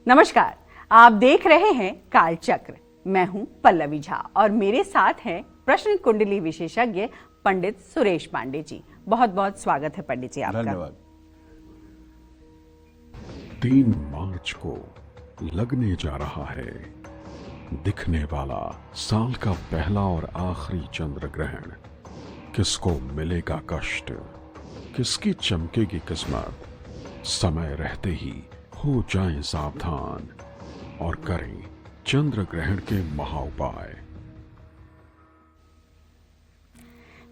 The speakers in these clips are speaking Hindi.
नमस्कार, आप देख रहे हैं कालचक्र। मैं हूं पल्लवी झा और मेरे साथ हैं प्रश्न कुंडली विशेषज्ञ पंडित सुरेश पांडे जी। बहुत बहुत स्वागत है पंडित जी आपका। धन्यवाद। 3 मार्च को लगने जा रहा है दिखने वाला साल का पहला और आखिरी चंद्र ग्रहण। किसको मिलेगा कष्ट, किसकी चमकेगी किस्मत। समय रहते ही हो जाएं सावधान और करें चंद्र ग्रहण के महाउपाय।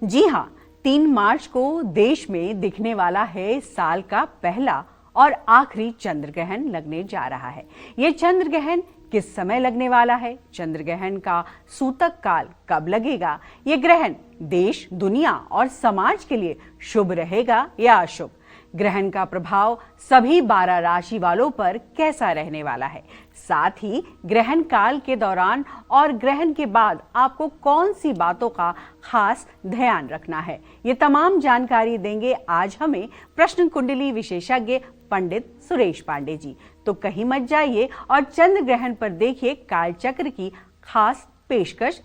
जी हाँ, 3 मार्च को देश में दिखने वाला है साल का पहला और आखिरी चंद्र ग्रहण लगने जा रहा है। ये चंद्र ग्रहण किस समय लगने वाला है, चंद्र ग्रहण का सूतक काल कब लगेगा, ये ग्रहण देश, दुनिया और समाज के लिए शुभ रहेगा या अशुभ, ग्रहण का प्रभाव सभी 12 राशि वालों पर कैसा रहने वाला है, साथ ही ग्रहण काल के दौरान और ग्रहण के बाद आपको कौन सी बातों का खास ध्यान रखना है, ये तमाम जानकारी देंगे आज हमें प्रश्न कुंडली विशेषज्ञ पंडित सुरेश पांडे जी। तो कहीं मत जाइए और चंद्र ग्रहण पर देखिए कालचक्र की खास पेशकश।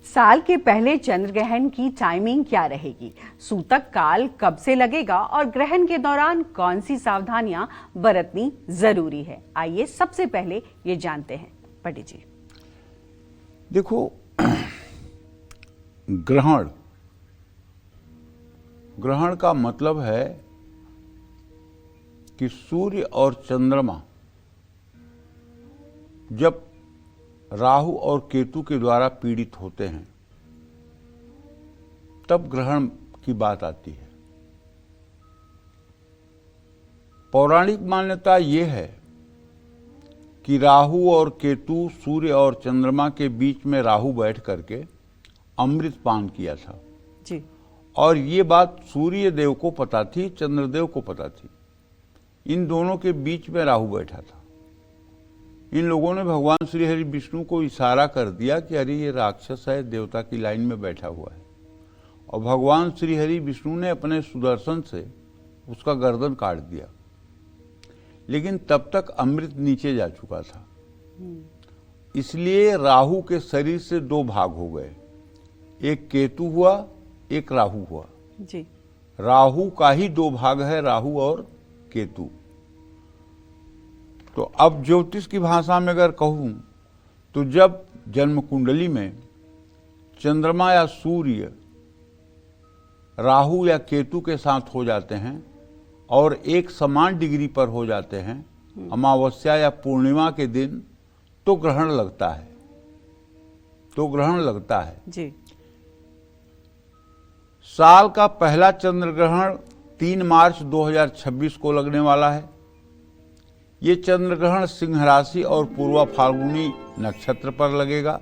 साल के पहले चंद्र ग्रहण की टाइमिंग क्या रहेगी, सूतक काल कब से लगेगा और ग्रहण के दौरान कौन सी सावधानियां बरतनी जरूरी है, आइए सबसे पहले ये जानते हैं पंडित जी। देखो, ग्रहण का मतलब है कि सूर्य और चंद्रमा जब राहु और केतु के द्वारा पीड़ित होते हैं तब ग्रहण की बात आती है। पौराणिक मान्यता यह है कि राहु और केतु, सूर्य और चंद्रमा के बीच में राहु बैठ करके अमृत पान किया था जी। और ये बात सूर्य देव को पता थी, चंद्रदेव को पता थी। इन दोनों के बीच में राहु बैठा था। इन लोगों ने भगवान श्री हरि विष्णु को इशारा कर दिया कि अरे ये राक्षस है, देवता की लाइन में बैठा हुआ है, और भगवान श्री हरि विष्णु ने अपने सुदर्शन से उसका गर्दन काट दिया। लेकिन तब तक अमृत नीचे जा चुका था, इसलिए राहु के शरीर से 2 भाग हो गए, एक केतु हुआ, एक राहु हुआ जी। राहु का ही 2 भाग है, राहु और केतु। तो अब ज्योतिष की भाषा में अगर कहूं तो जब जन्म कुंडली में चंद्रमा या सूर्य राहु या केतु के साथ हो जाते हैं और एक समान डिग्री पर हो जाते हैं अमावस्या या पूर्णिमा के दिन, तो ग्रहण लगता है जी। साल का पहला चंद्र ग्रहण 3 मार्च 2026 को लगने वाला है। ये चंद्र ग्रहण सिंह राशि और पूर्वा फाल्गुनी नक्षत्र पर लगेगा।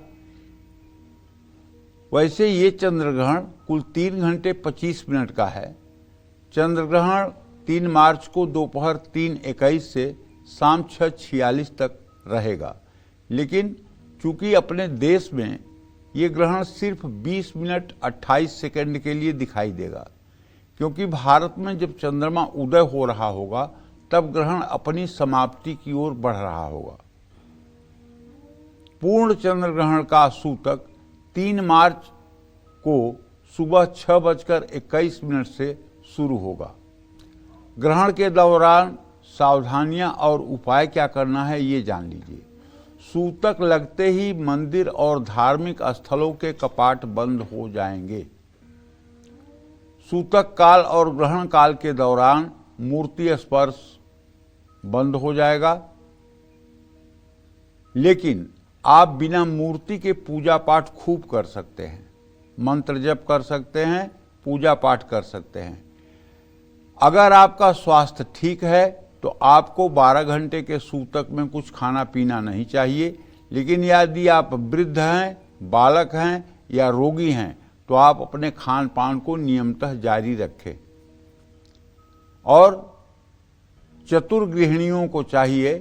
वैसे ये चंद्र ग्रहण कुल 3 घंटे 25 मिनट का है। चंद्र ग्रहण 3 मार्च को दोपहर 3:21 से शाम 6:46 तक रहेगा। लेकिन चूंकि अपने देश में ये ग्रहण सिर्फ 20 मिनट 28 सेकंड के लिए दिखाई देगा, क्योंकि भारत में जब चंद्रमा उदय हो रहा होगा तब ग्रहण अपनी समाप्ति की ओर बढ़ रहा होगा। पूर्ण चंद्र ग्रहण का सूतक 3 मार्च को सुबह 6:21 से शुरू होगा। ग्रहण के दौरान सावधानियां और उपाय क्या करना है ये जान लीजिए। सूतक लगते ही मंदिर और धार्मिक स्थलों के कपाट बंद हो जाएंगे। सूतक काल और ग्रहण काल के दौरान मूर्ति स्पर्श बंद हो जाएगा, लेकिन आप बिना मूर्ति के पूजा पाठ खूब कर सकते हैं, मंत्र जप कर सकते हैं, पूजा पाठ कर सकते हैं। अगर आपका स्वास्थ्य ठीक है तो आपको 12 घंटे के सूतक में कुछ खाना पीना नहीं चाहिए। लेकिन यदि आप वृद्ध हैं, बालक हैं या रोगी हैं तो आप अपने खान पान को नियमतः जारी रखें। और चतुर गृहिणियों को चाहिए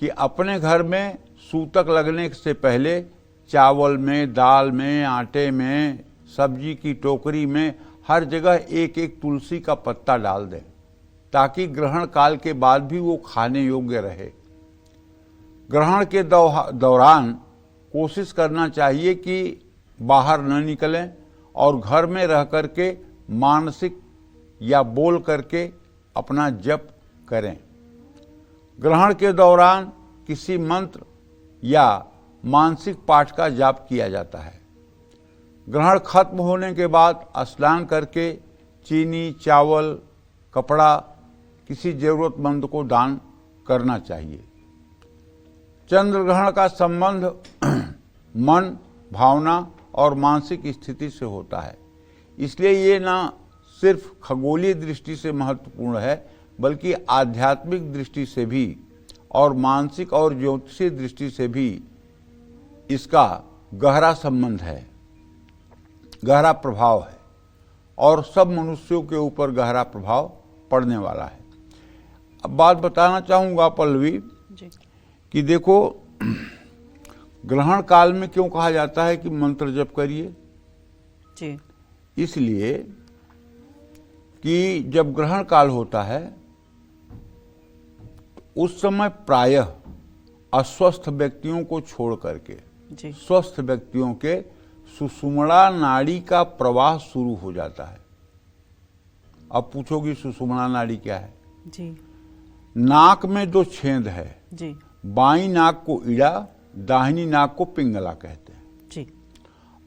कि अपने घर में सूतक लगने से पहले चावल में, दाल में, आटे में, सब्जी की टोकरी में हर जगह एक एक तुलसी का पत्ता डाल दें, ताकि ग्रहण काल के बाद भी वो खाने योग्य रहे। ग्रहण के दौरान कोशिश करना चाहिए कि बाहर न निकलें और घर में रह करके मानसिक या बोल करके अपना जप करें। ग्रहण के दौरान किसी मंत्र या मानसिक पाठ का जाप किया जाता है। ग्रहण खत्म होने के बाद स्नान करके चीनी, चावल, कपड़ा किसी जरूरतमंद को दान करना चाहिए। चंद्र ग्रहण का संबंध मन, भावना और मानसिक स्थिति से होता है, इसलिए ये ना सिर्फ खगोलीय दृष्टि से महत्वपूर्ण है बल्कि आध्यात्मिक दृष्टि से भी और मानसिक और ज्योतिषीय दृष्टि से भी इसका गहरा संबंध है, गहरा प्रभाव है और सब मनुष्यों के ऊपर गहरा प्रभाव पड़ने वाला है। अब बात बताना चाहूँगा पल्लवी जी। कि देखो ग्रहण काल में क्यों कहा जाता है कि मंत्र जप करिए। जी। इसलिए कि जब ग्रहण काल होता है उस समय प्रायः अस्वस्थ व्यक्तियों को छोड़ करके जी। स्वस्थ व्यक्तियों के सुषुम्ना नाड़ी का प्रवाह शुरू हो जाता है। अब पूछोगी सुषुम्ना नाड़ी क्या है? जी। नाक में दो छेद है, जी। बाईं नाक को ईड़ा, दाहिनी नाक को पिंगला कहते हैं जी।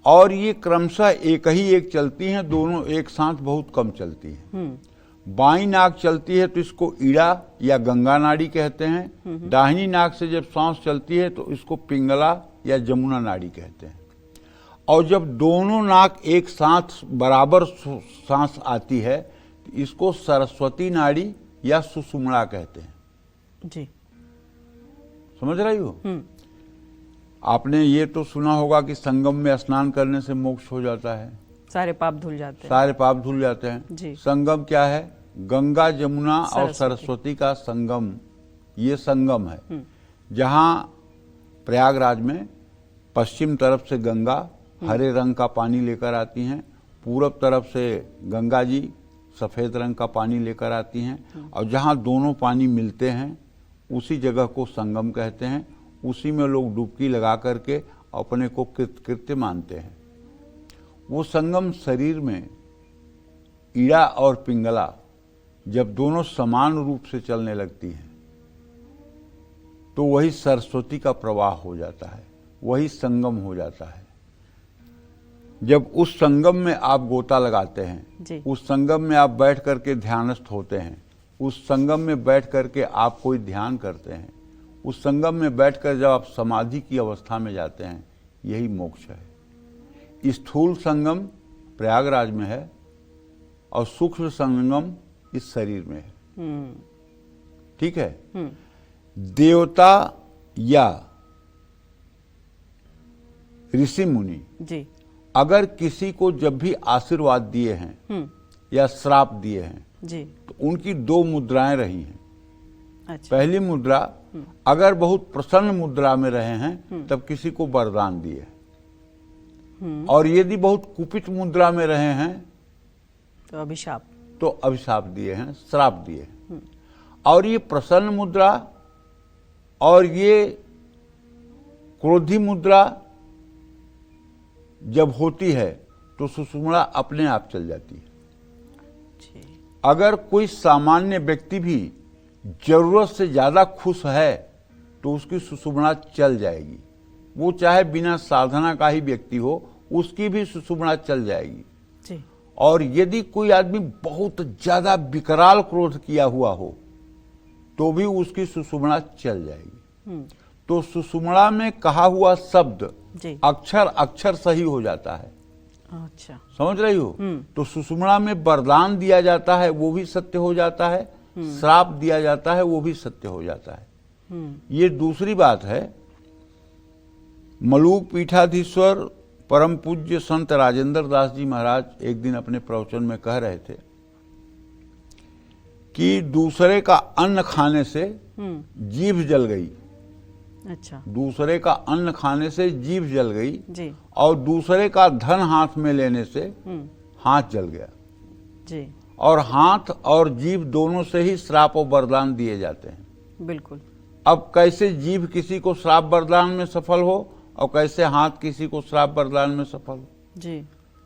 और ये क्रमशः एक ही एक चलती हैं, दोनों एक साथ बहुत कम चलती हैं। बाईं नाक चलती है तो इसको ईड़ा या गंगा नाड़ी कहते हैं। दाहिनी नाक से जब सांस चलती है तो इसको पिंगला या जमुना नाड़ी कहते हैं। और जब दोनों नाक एक साथ बराबर सांस आती है तो इसको सरस्वती नाड़ी या सुषुम्ना कहते हैं। जी। समझ रही हो? आपने ये तो सुना होगा कि संगम में स्नान करने से मोक्ष हो जाता है, सारे पाप धुल जाते हैं। सारे पाप धुल जाते हैं। जी। संगम क्या है? गंगा, जमुना और सरस्वती का संगम, ये संगम है जहाँ प्रयागराज में पश्चिम तरफ से गंगा हरे रंग का पानी लेकर आती हैं, पूरब तरफ से गंगा जी सफेद रंग का पानी लेकर आती हैं और जहाँ दोनों पानी मिलते हैं उसी जगह को संगम कहते हैं। उसी में लोग डुबकी लगा करके अपने को कृत्य मानते हैं। वो संगम शरीर में ईड़ा और पिंगला जब दोनों समान रूप से चलने लगती हैं तो वही सरस्वती का प्रवाह हो जाता है, वही संगम हो जाता है। जब उस संगम में आप गोता लगाते हैं, उस संगम में आप बैठ करके ध्यानस्थ होते हैं, उस संगम में बैठ करके आप कोई ध्यान करते हैं, उस संगम में बैठकर जब आप समाधि की अवस्था में जाते हैं, यही मोक्ष है। स्थूल संगम प्रयागराज में है और सूक्ष्म संगम इस शरीर में है। ठीक है? देवता या ऋषि मुनि जी। अगर किसी को जब भी आशीर्वाद दिए हैं या श्राप दिए हैं जी। तो उनकी दो मुद्राएं रही हैं। अच्छा। पहली मुद्रा, अगर बहुत प्रसन्न मुद्रा में रहे हैं तब किसी को वरदान दिए, और यदि बहुत कुपित मुद्रा में रहे हैं तो अभिशाप दिए हैं, श्राप दिए हैं। और ये प्रसन्न मुद्रा और ये क्रोधी मुद्रा जब होती है तो सुषुम्ना अपने आप चल जाती है। अगर कोई सामान्य व्यक्ति भी जरूरत से ज्यादा खुश है तो उसकी सुषुम्ना चल जाएगी, वो चाहे बिना साधना का ही व्यक्ति हो, उसकी भी सुषुम्ना चल जाएगी जी। और यदि कोई आदमी बहुत ज्यादा विकराल क्रोध किया हुआ हो तो भी उसकी सुषुम्ना चल जाएगी। तो सुषुम्ना में कहा हुआ शब्द अक्षर अक्षर सही हो जाता है। अच्छा। समझ रही हो? तो सुषुम्ना में वरदान दिया जाता है, वो भी सत्य हो जाता है, श्राप दिया जाता है, वो भी सत्य हो जाता है। ये दूसरी बात है। मलूक पीठाधीश्वर परम पूज्य संत राजेंद्र दास जी महाराज एक दिन अपने प्रवचन में कह रहे थे कि दूसरे का अन्न खाने से जीभ जल गई। अच्छा। दूसरे का अन्न खाने से जीभ जल गई जी। और दूसरे का धन हाथ में लेने से हाथ जल गया जी। और हाथ और जीभ दोनों से ही श्राप और वरदान दिए जाते हैं। बिल्कुल। अब कैसे जीभ किसी को श्राप वरदान में सफल हो और कैसे हाथ किसी को श्राप वरदान में सफल हो। जी।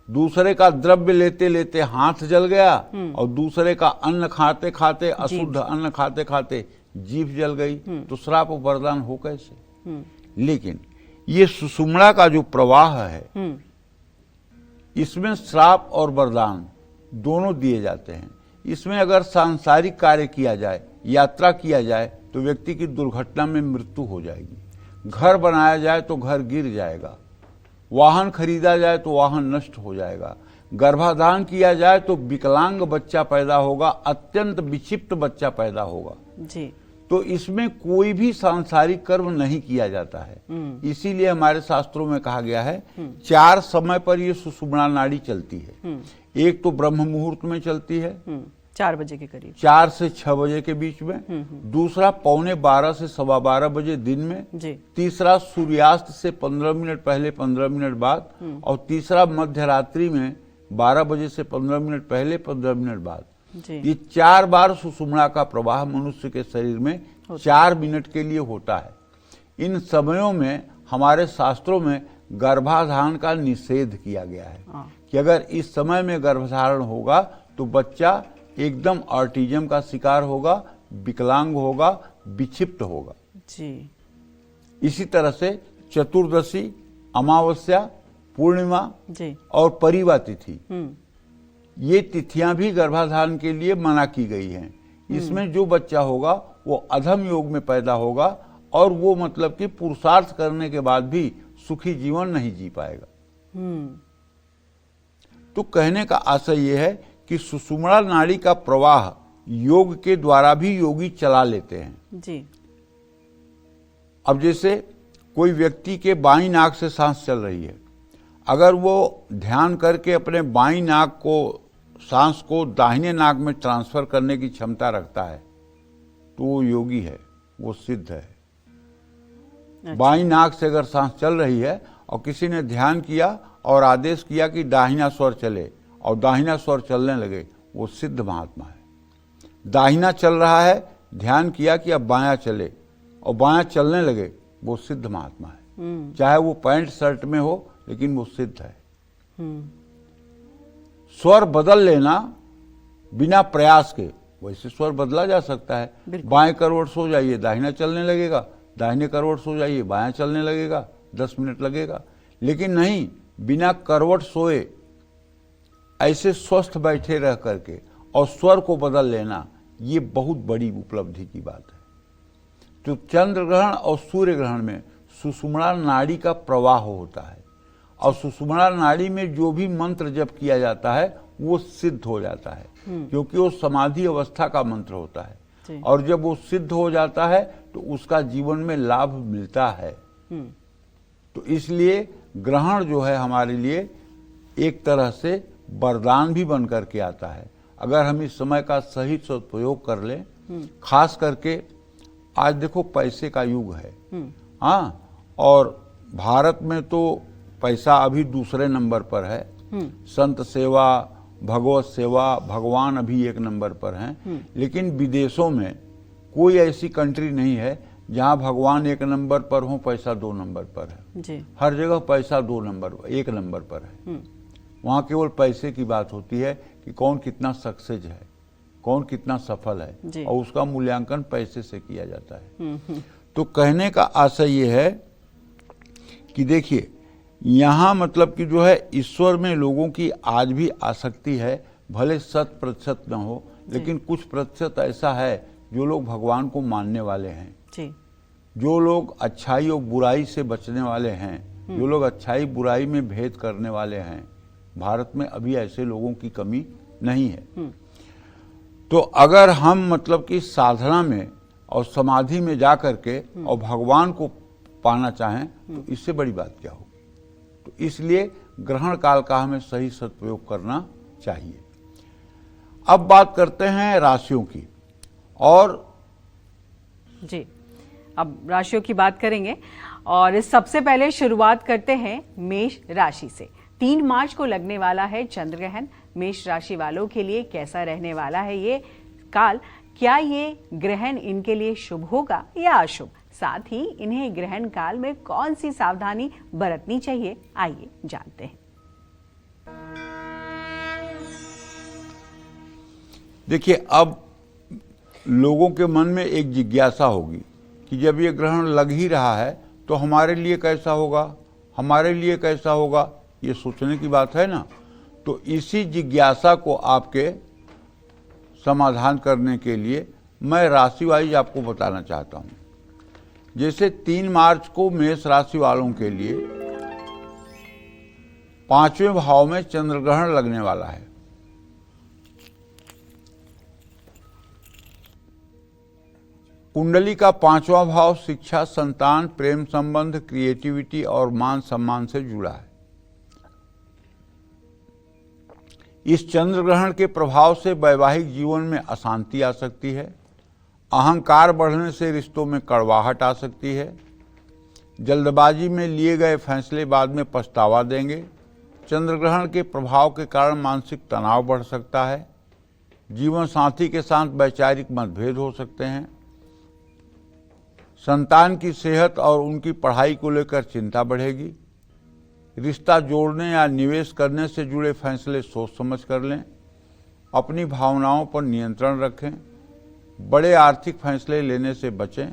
दूसरे का द्रव्य लेते लेते हाथ जल गया और दूसरे का अन्न खाते खाते, अशुद्ध अन्न खाते खाते जीभ जल गई, तो श्राप वरदान हो कैसे। लेकिन ये सुषुम्ना का जो प्रवाह है, इसमें श्राप और वरदान दोनों दिए जाते हैं। इसमें अगर सांसारिक कार्य किया जाए, यात्रा किया जाए, तो व्यक्ति की दुर्घटना में मृत्यु हो जाएगी। घर बनाया जाए तो घर गिर जाएगा, वाहन खरीदा जाए तो वाहन नष्ट हो जाएगा, गर्भाधान किया जाए तो विकलांग बच्चा पैदा होगा, अत्यंत विक्षिप्त बच्चा पैदा होगा। जी। तो इसमें कोई भी सांसारिक कर्म नहीं किया जाता है। इसीलिए हमारे शास्त्रों में कहा गया है 4 समय पर ये सुषुम्ना नाड़ी चलती है। एक तो ब्रह्म मुहूर्त में चलती है, 4 बजे के करीब, 4 से 6 बजे के बीच में। दूसरा 11:15 से 12:15 बजे दिन में। जी। तीसरा सूर्यास्त से 15 मिनट पहले 15 मिनट बाद। और तीसरा मध्य रात्रि में 12 बजे से 15 मिनट पहले 15 मिनट बाद। जी। ये 4 बार सुषुम्ना का प्रवाह मनुष्य के शरीर में 4 मिनट के लिए होता है। इन समयों में हमारे शास्त्रों में गर्भाधान का निषेध किया गया है कि अगर इस समय में गर्भधारण होगा तो बच्चा एकदम ऑटिज्म का शिकार होगा, विकलांग होगा, विक्षिप्त होगा। जी। इसी तरह से चतुर्दशी, अमावस्या, पूर्णिमा जी। और परिवा तिथि, ये तिथियां भी गर्भाधान के लिए मना की गई हैं। इसमें जो बच्चा होगा वो अधम योग में पैदा होगा और वो मतलब कि पुरुषार्थ करने के बाद भी सुखी जीवन नहीं जी पाएगा। तो कहने का आशय ये है कि सुषुम्ना नाड़ी का प्रवाह योग के द्वारा भी योगी चला लेते हैं। जी। अब जैसे कोई व्यक्ति के बाईं नाक से सांस चल रही है, अगर वो ध्यान करके अपने बाईं नाक को, सांस को दाहिने नाक में ट्रांसफर करने की क्षमता रखता है तो वो योगी है, वो सिद्ध है। अच्छा। बाईं नाक से अगर सांस चल रही है और किसी ने ध्यान किया और आदेश किया कि दाहिना स्वर चले और दाहिना स्वर चलने लगे, वो सिद्ध महात्मा है। दाहिना चल रहा है, ध्यान किया कि अब बायां चले और बायां चलने लगे, वो सिद्ध महात्मा है। चाहे वो पैंट शर्ट में हो, लेकिन वो सिद्ध है। स्वर बदल लेना बिना प्रयास के, वैसे स्वर बदला जा सकता है। बाएं करवट सो जाइए, दाहिना चलने लगेगा, दाहिने करवट सो जाइए, बायां चलने लगेगा, 10 मिनट लगेगा। लेकिन नहीं, बिना करवट सोए ऐसे स्वस्थ बैठे रह करके और स्वर को बदल लेना, ये बहुत बड़ी उपलब्धि की बात है। तो चंद्र ग्रहण और सूर्य ग्रहण में सुषुम्ना नाड़ी का प्रवाह होता है और सुषुम्ना नाड़ी में जो भी मंत्र जप किया जाता है वो सिद्ध हो जाता है, क्योंकि वो समाधि अवस्था का मंत्र होता है। और जब वो सिद्ध हो जाता है तो उसका जीवन में लाभ मिलता है। तो इसलिए ग्रहण जो है हमारे लिए एक तरह से वरदान भी बन करके आता है, अगर हम इस समय का सही सदुपयोग कर लें। खास करके आज देखो पैसे का युग है, हाँ, और भारत में तो पैसा अभी दूसरे नंबर पर है। संत सेवा, भगवत सेवा, भगवान अभी 1 नंबर पर हैं। लेकिन विदेशों में कोई ऐसी कंट्री नहीं है जहां भगवान 1 नंबर पर हो, पैसा 2 नंबर पर है। जी। हर जगह पैसा 2 नंबर, 1 नंबर पर है। वहां केवल पैसे की बात होती है कि कौन कितना सक्सेस है, कौन कितना सफल है, और उसका मूल्यांकन पैसे से किया जाता है। तो कहने का आशय ये है कि देखिए, यहाँ मतलब कि जो है ईश्वर में लोगों की आज भी आसक्ति है, भले 100% न हो, लेकिन कुछ प्रतिशत ऐसा है जो लोग भगवान को मानने वाले हैं। जी। जो लोग अच्छाई और बुराई से बचने वाले हैं, जो लोग अच्छाई बुराई में भेद करने वाले हैं, भारत में अभी ऐसे लोगों की कमी नहीं है। तो अगर हम मतलब कि साधना में और समाधि में जा करके और भगवान को पाना चाहें तो इससे बड़ी बात क्या होगी। तो इसलिए ग्रहण काल का हमें सही सदुपयोग करना चाहिए। अब बात करते हैं राशियों की। और जी, अब राशियों की बात करेंगे और सबसे पहले शुरुआत करते हैं मेष राशि से। 3 मार्च को लगने वाला है चंद्र ग्रहण। मेष राशि वालों के लिए कैसा रहने वाला है ये काल, क्या ये ग्रहण इनके लिए शुभ होगा या अशुभ? साथ ही इन्हें ग्रहण काल में कौन सी सावधानी बरतनी चाहिए, आइए जानते हैं। देखिए, अब लोगों के मन में एक जिज्ञासा होगी कि जब ये ग्रहण लग ही रहा है तो हमारे लिए कैसा होगा, हमारे लिए कैसा होगा, ये सोचने की बात है ना। तो इसी जिज्ञासा को आपके समाधान करने के लिए मैं राशि वाइज आपको बताना चाहता हूँ। जैसे 3 मार्च को मेष राशि वालों के लिए 5वें भाव में चंद्र ग्रहण लगने वाला है। कुंडली का 5वां भाव शिक्षा, संतान, प्रेम संबंध, क्रिएटिविटी और मान सम्मान से जुड़ा है। इस चंद्र ग्रहण के प्रभाव से वैवाहिक जीवन में अशांति आ सकती है। अहंकार बढ़ने से रिश्तों में कड़वाहट आ सकती है। जल्दबाजी में लिए गए फैसले बाद में पछतावा देंगे। चंद्र ग्रहण के प्रभाव के कारण मानसिक तनाव बढ़ सकता है। जीवन साथी के साथ वैचारिक मतभेद हो सकते हैं। संतान की सेहत और उनकी पढ़ाई को लेकर चिंता बढ़ेगी। रिश्ता जोड़ने या निवेश करने से जुड़े फैसले सोच समझ कर लें। अपनी भावनाओं पर नियंत्रण रखें। बड़े आर्थिक फैसले लेने से बचें।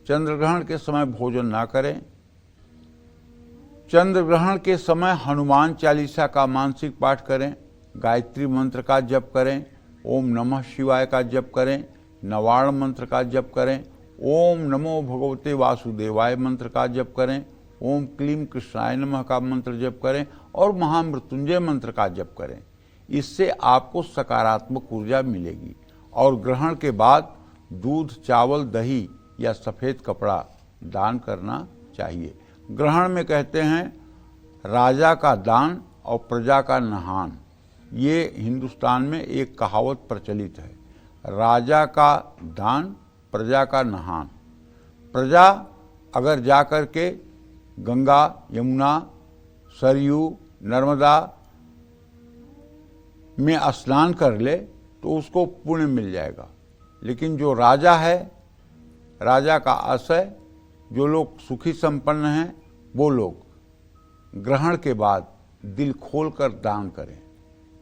चंद्र ग्रहण के समय भोजन ना करें। चंद्र ग्रहण के समय हनुमान चालीसा का मानसिक पाठ करें। गायत्री मंत्र का जप करें। ओम नमः शिवाय का जप करें। नवार्ण मंत्र का जप करें। ओम नमो भगवते वासुदेवाय मंत्र का जप करें। ओम क्लीम कृष्णाय नमः का मंत्र जप करें और महामृत्युंजय मंत्र का जप करें। इससे आपको सकारात्मक ऊर्जा मिलेगी। और ग्रहण के बाद दूध, चावल, दही या सफ़ेद कपड़ा दान करना चाहिए। ग्रहण में कहते हैं राजा का दान और प्रजा का नहान। ये हिंदुस्तान में एक कहावत प्रचलित है, राजा का दान, प्रजा का नहान। प्रजा अगर जा कर के गंगा, यमुना, सरयू, नर्मदा में स्नान कर ले तो उसको पुण्य मिल जाएगा। लेकिन जो राजा है, राजा का आशय, जो लोग सुखी संपन्न हैं, वो लोग ग्रहण के बाद दिल खोल कर दान करें।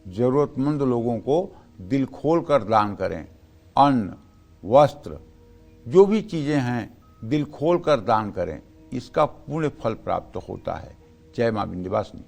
जरूरतमंद लोगों को दिल खोल कर दान करें। अन्न, वस्त्र, जो भी चीज़ें हैं दिल खोल कर दान करें। इसका पुण्य फल प्राप्त होता है। जय मां विंध्यवासिनी।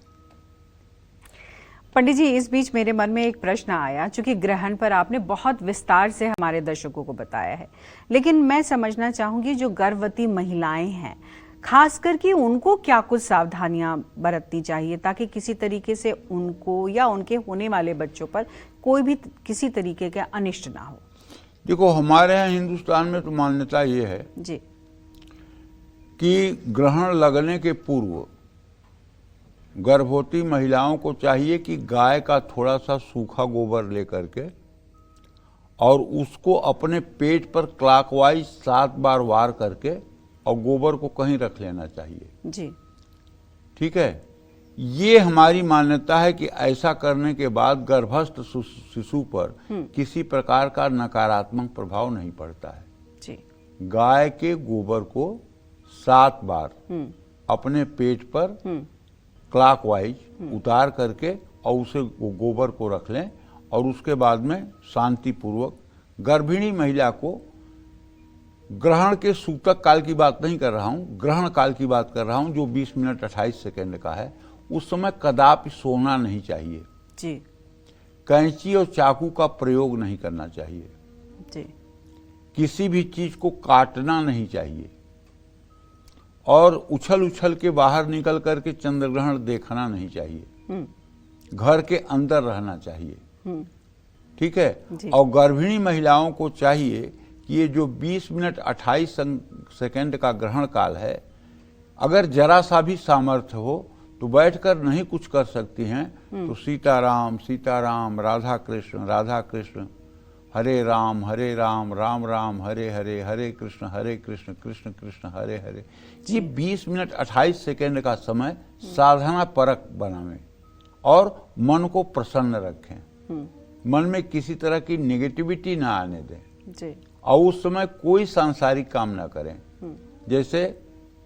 पंडित जी, इस बीच मेरे मन में एक प्रश्न आया, चूंकि ग्रहण पर आपने बहुत विस्तार से हमारे दर्शकों को बताया है, लेकिन मैं समझना चाहूंगी जो गर्भवती महिलाएं हैं, खासकर कि उनको क्या कुछ सावधानियां बरतनी चाहिए ताकि किसी तरीके से उनको या उनके होने वाले बच्चों पर कोई भी किसी तरीके का अनिष्ट ना हो। देखो, हमारे यहाँ हिंदुस्तान में तो मान्यता ये है जी कि ग्रहण लगने के पूर्व गर्भवती महिलाओं को चाहिए कि गाय का थोड़ा सा सूखा गोबर लेकर के और उसको अपने पेट पर क्लॉकवाइज 7 बार वार करके और गोबर को कहीं रख लेना चाहिए। जी, ठीक है। ये हमारी मान्यता है कि ऐसा करने के बाद गर्भस्थ शिशु पर किसी प्रकार का नकारात्मक प्रभाव नहीं पड़ता है। जी। गाय के गोबर को 7 बार अपने पेट पर क्लॉकवाइज उतार करके और उसे गोबर को रख लें और उसके बाद में शांति पूर्वक गर्भिणी महिला को, ग्रहण के सूतक काल की बात नहीं कर रहा हूँ, ग्रहण काल की बात कर रहा हूँ जो 20 मिनट 28 सेकेंड का है, उस समय कदापि सोना नहीं चाहिए। जी। कैंची और चाकू का प्रयोग नहीं करना चाहिए। जी। किसी भी चीज को काटना नहीं चाहिए और उछल उछल के बाहर निकल करके चंद्र ग्रहण देखना नहीं चाहिए। घर के अंदर रहना चाहिए। ठीक है। और गर्भिणी महिलाओं को चाहिए कि ये जो 20 मिनट 28 सेकेंड का ग्रहण काल है, अगर जरा सा भी सामर्थ्य हो तो बैठकर नहीं कुछ कर सकती हैं तो सीताराम सीताराम, राधा कृष्ण, हरे राम राम राम हरे हरे, हरे कृष्ण कृष्ण कृष्ण हरे हरे। ये 20 मिनट 28 सेकेंड का समय साधना परक बनावें और मन को प्रसन्न रखें। मन में किसी तरह की नेगेटिविटी ना आने दें। जी। और उस समय कोई सांसारिक काम ना करें। जैसे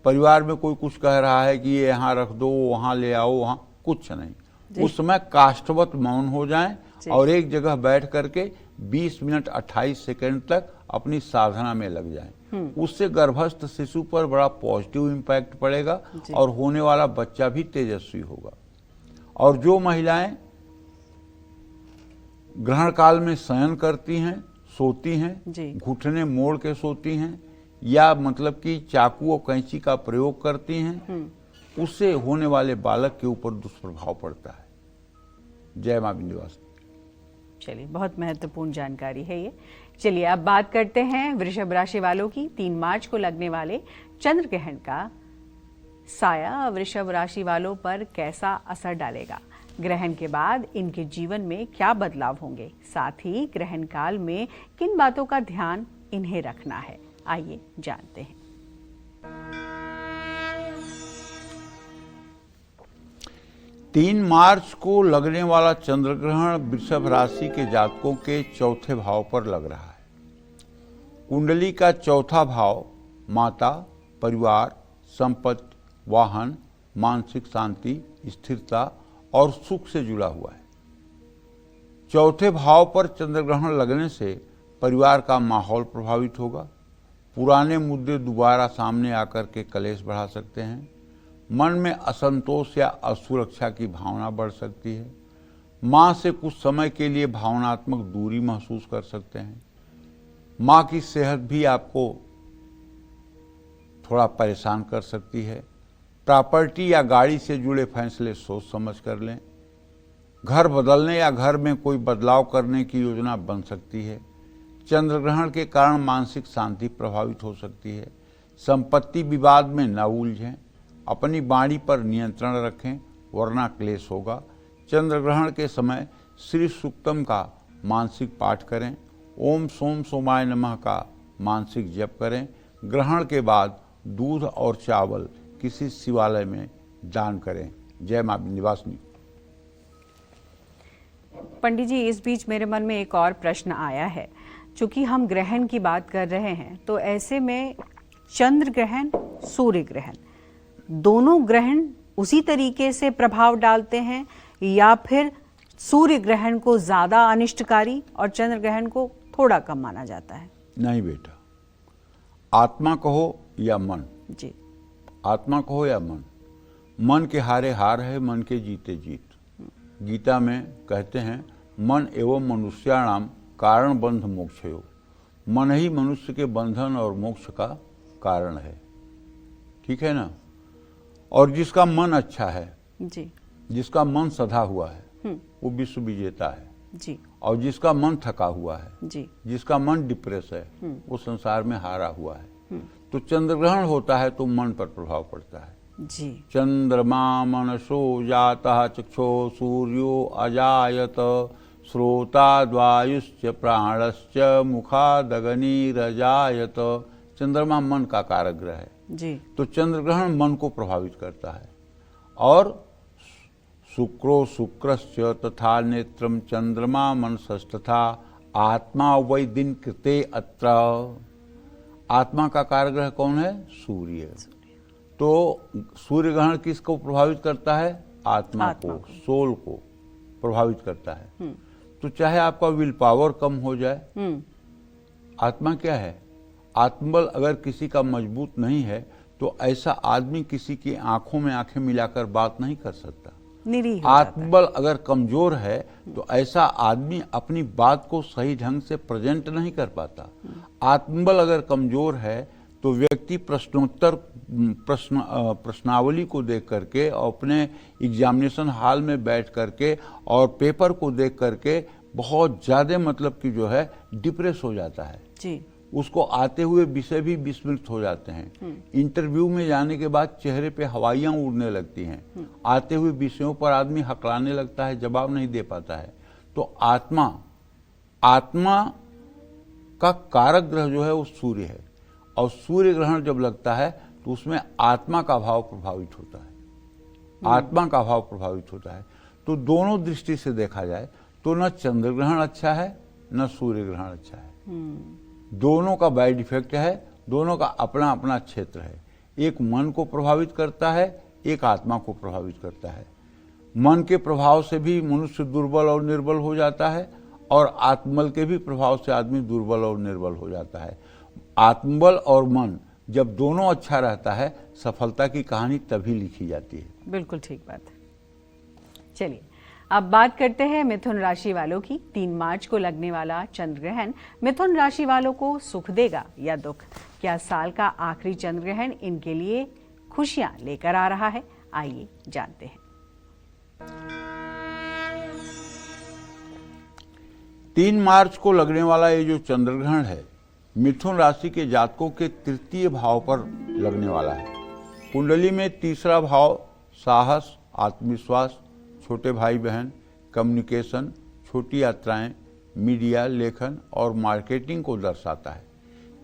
परिवार में कोई कुछ कह रहा है कि ये यहाँ रख दो, वहां ले आओ, वहां कुछ नहीं। उस समय काष्ठवत मौन हो जाएं और एक जगह बैठ करके 20 मिनट 28 सेकंड तक अपनी साधना में लग जाएं। उससे गर्भस्थ शिशु पर बड़ा पॉजिटिव इम्पैक्ट पड़ेगा और होने वाला बच्चा भी तेजस्वी होगा। और जो महिलाएं ग्रहण काल में शयन करती हैं, सोती हैं, घुटने मोड़ के सोती हैं, या मतलब कि चाकू और कैंची का प्रयोग करती हैं, उससे होने वाले बालक के ऊपर दुष्प्रभाव पड़ता है। जय मां विंध्यवासिनी। चलिए, बहुत महत्वपूर्ण जानकारी है ये। चलिए अब बात करते हैं वृषभ राशि वालों की। 3 मार्च को लगने वाले चंद्र ग्रहण का साया वृषभ राशि वालों पर कैसा असर डालेगा, ग्रहण के बाद इनके जीवन में क्या बदलाव होंगे, साथ ही ग्रहण काल में किन बातों का ध्यान इन्हें रखना है, आइए जानते हैं। 3 मार्च को लगने वाला चंद्र ग्रहण वृषभ राशि के जातकों के चौथे भाव पर लग रहा है। कुंडली का चौथा भाव माता, परिवार, संपत्ति, वाहन, मानसिक शांति, स्थिरता और सुख से जुड़ा हुआ है। चौथे भाव पर चंद्र ग्रहण लगने से परिवार का माहौल प्रभावित होगा। पुराने मुद्दे दोबारा सामने आकर के कलेश बढ़ा सकते हैं। मन में असंतोष या असुरक्षा की भावना बढ़ सकती है। मां से कुछ समय के लिए भावनात्मक दूरी महसूस कर सकते हैं। मां की सेहत भी आपको थोड़ा परेशान कर सकती है। प्रॉपर्टी या गाड़ी से जुड़े फैसले सोच समझ कर लें। घर बदलने या घर में कोई बदलाव करने की योजना बन सकती है। चंद्र ग्रहण के कारण मानसिक शांति प्रभावित हो सकती है। संपत्ति विवाद में न उलझें। अपनी वाणी पर नियंत्रण रखें, वरना क्लेश होगा। चंद्र ग्रहण के समय श्री सूक्तम का मानसिक पाठ करें। ओम सोम सोमाय नमः का मानसिक जप करें। ग्रहण के बाद दूध और चावल किसी शिवालय में दान करें। जय मां विंध्यवासिनी। पंडित जी, इस बीच मेरे मन में एक और प्रश्न आया है। चूंकि हम ग्रहण की बात कर रहे हैं, तो ऐसे में चंद्र ग्रहण, सूर्य ग्रहण, दोनों ग्रहण उसी तरीके से प्रभाव डालते हैं, या फिर सूर्य ग्रहण को ज्यादा अनिष्टकारी और चंद्र ग्रहण को थोड़ा कम माना जाता है? नहीं बेटा, आत्मा कहो या मन, जी, आत्मा कहो या मन, मन के हारे हार है, मन के जीते जीत। गीता में कहते हैं, मन एवं मनुष्याणाम कारण बंध मोक्षयो। मन ही मनुष्य के बंधन और मोक्ष का कारण है। ठीक है ना? और जिसका मन अच्छा है, जी, जिसका मन सधा हुआ है, वो विश्व विजेता है। जी, और जिसका मन थका हुआ है, जी, जिसका मन डिप्रेस है, वो संसार में हारा हुआ है। तो चंद्र ग्रहण होता है तो मन पर प्रभाव पड़ता है। जी। चंद्रमा मनसो जातः चक्षो सूर्यो अजायत श्रोताद्वायुश्च प्राणश्च मुखादग्निरजायत। चंद्रमा मन का कारक ग्रह है। जी। तो चंद्र ग्रहण मन को प्रभावित करता है। और शुक्रो शुक्रश्च तथा नेत्रम चंद्रमा मनसस्तथा आत्मा वै दिन कृते अत्र। आत्मा का कारक ग्रह कौन है? सूर्य। तो सूर्य ग्रहण किसको प्रभावित करता है? आत्मा को, सोल को प्रभावित करता है। तो चाहे आपका विल पावर कम हो जाए, आत्मा क्या है? आत्मबल अगर किसी का मजबूत नहीं है तो ऐसा आदमी किसी की आंखों में आंखें मिलाकर बात नहीं कर सकता। आत्मबल अगर कमजोर है तो ऐसा आदमी अपनी बात को सही ढंग से प्रेजेंट नहीं कर पाता। आत्मबल अगर कमजोर है तो व्यक्ति प्रश्नोत्तर प्रश्नावली को देख करके और अपने एग्जामिनेशन हॉल में बैठ करके और पेपर को देख करके बहुत ज्यादा मतलब कि जो है डिप्रेस हो जाता है। जी। उसको आते हुए विषय भी विस्मृत हो जाते हैं। इंटरव्यू में जाने के बाद चेहरे पे हवाइयां उड़ने लगती हैं। आते हुए विषयों पर आदमी हकलाने लगता है, जवाब नहीं दे पाता है। तो आत्मा का कारक ग्रह जो है वो सूर्य है। और सूर्य ग्रहण जब लगता है तो उसमें आत्मा का भाव प्रभावित होता है। आत्मा का भाव प्रभावित होता है। तो दोनों दृष्टि से देखा जाए तो न चंद्र ग्रहण अच्छा है, न सूर्य ग्रहण अच्छा है। दोनों का बैड इफेक्ट है, दोनों का अपना अपना क्षेत्र है। एक मन को प्रभावित करता है, एक आत्मा को प्रभावित करता है। मन के प्रभाव से भी मनुष्य दुर्बल और निर्बल हो जाता है और आत्मबल के भी प्रभाव से आदमी दुर्बल और निर्बल हो जाता है। आत्मबल और मन जब दोनों अच्छा रहता है, सफलता की कहानी तभी लिखी जाती है। बिल्कुल ठीक बात है। चलिए अब बात करते हैं मिथुन राशि वालों की। 3 मार्च को लगने वाला चंद्र ग्रहण मिथुन राशि वालों को सुख देगा या दुख? क्या साल का आखिरी चंद्र ग्रहण इनके लिए खुशियां लेकर आ रहा है? आइए जानते हैं। 3 मार्च को लगने वाला ये जो चंद्र ग्रहण है, मिथुन राशि के जातकों के तृतीय भाव पर लगने वाला है। कुंडली में तीसरा भाव साहस, आत्मविश्वास, छोटे भाई बहन, कम्युनिकेशन, छोटी यात्राएं, मीडिया, लेखन और मार्केटिंग को दर्शाता है।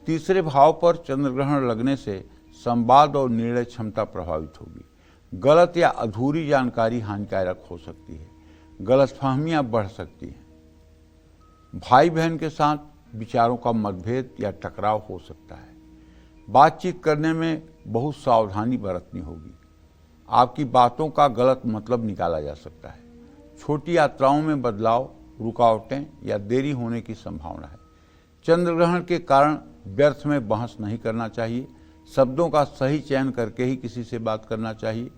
तीसरे भाव पर चंद्र ग्रहण लगने से संवाद और निर्णय क्षमता प्रभावित होगी। गलत या अधूरी जानकारी हानिकारक हो सकती है। गलतफहमियां बढ़ सकती हैं। भाई बहन के साथ विचारों का मतभेद या टकराव हो सकता है। बातचीत करने में बहुत सावधानी बरतनी होगी। आपकी बातों का गलत मतलब निकाला जा सकता है। छोटी यात्राओं में बदलाव, रुकावटें या देरी होने की संभावना है। चंद्र ग्रहण के कारण व्यर्थ में बहस नहीं करना चाहिए। शब्दों का सही चयन करके ही किसी से बात करना चाहिए।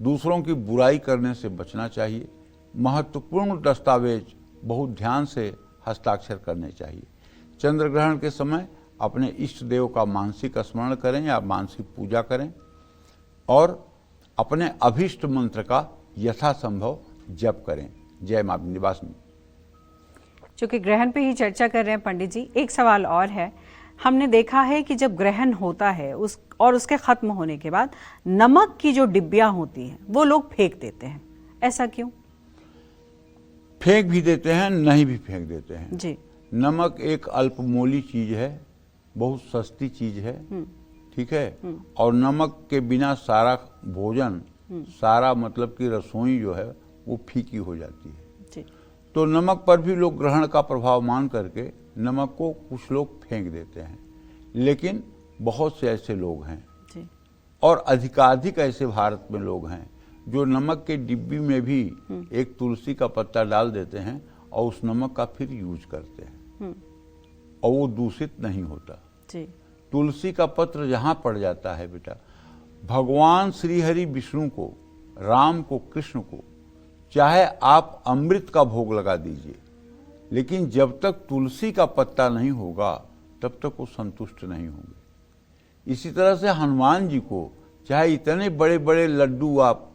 दूसरों की बुराई करने से बचना चाहिए। महत्वपूर्ण दस्तावेज बहुत ध्यान से हस्ताक्षर करने चाहिए। चंद्र ग्रहण के समय अपने इष्ट देव का मानसिक स्मरण करें या मानसिक पूजा करें और अपने अभीष्ट मंत्र का यथासंभव जप करें। जय मां विंध्यवासिनी। चूंकि ग्रहण पे ही चर्चा कर रहे हैं पंडित जी, एक सवाल और है। हमने देखा है कि जब ग्रहण होता है उसके खत्म होने के बाद नमक की जो डिब्बियां होती हैं वो लोग फेंक देते हैं, ऐसा क्यों? फेंक भी देते हैं, नहीं भी फेंक देते हैं जी। नमक एक अल्पमूल्य चीज है, बहुत सस्ती चीज है, ठीक है। और नमक के बिना सारा भोजन, सारा मतलब कि रसोई जो है वो फीकी हो जाती है जी। तो नमक पर भी लोग ग्रहण का प्रभाव मान करके नमक को कुछ लोग फेंक देते हैं। लेकिन बहुत से ऐसे लोग हैं जी। और अधिकाधिक ऐसे भारत में लोग हैं जो नमक के डिब्बी में भी एक तुलसी का पत्ता डाल देते हैं और उस नमक का फिर यूज करते हैं और वो दूषित नहीं होता जी। तुलसी का पत्र जहां पड़ जाता है बेटा, भगवान श्री हरि विष्णु को, राम को, कृष्ण को चाहे आप अमृत का भोग लगा दीजिए, लेकिन जब तक तुलसी का पत्ता नहीं होगा तब तक वो संतुष्ट नहीं होंगे। इसी तरह से हनुमान जी को चाहे इतने बड़े बड़े लड्डू आप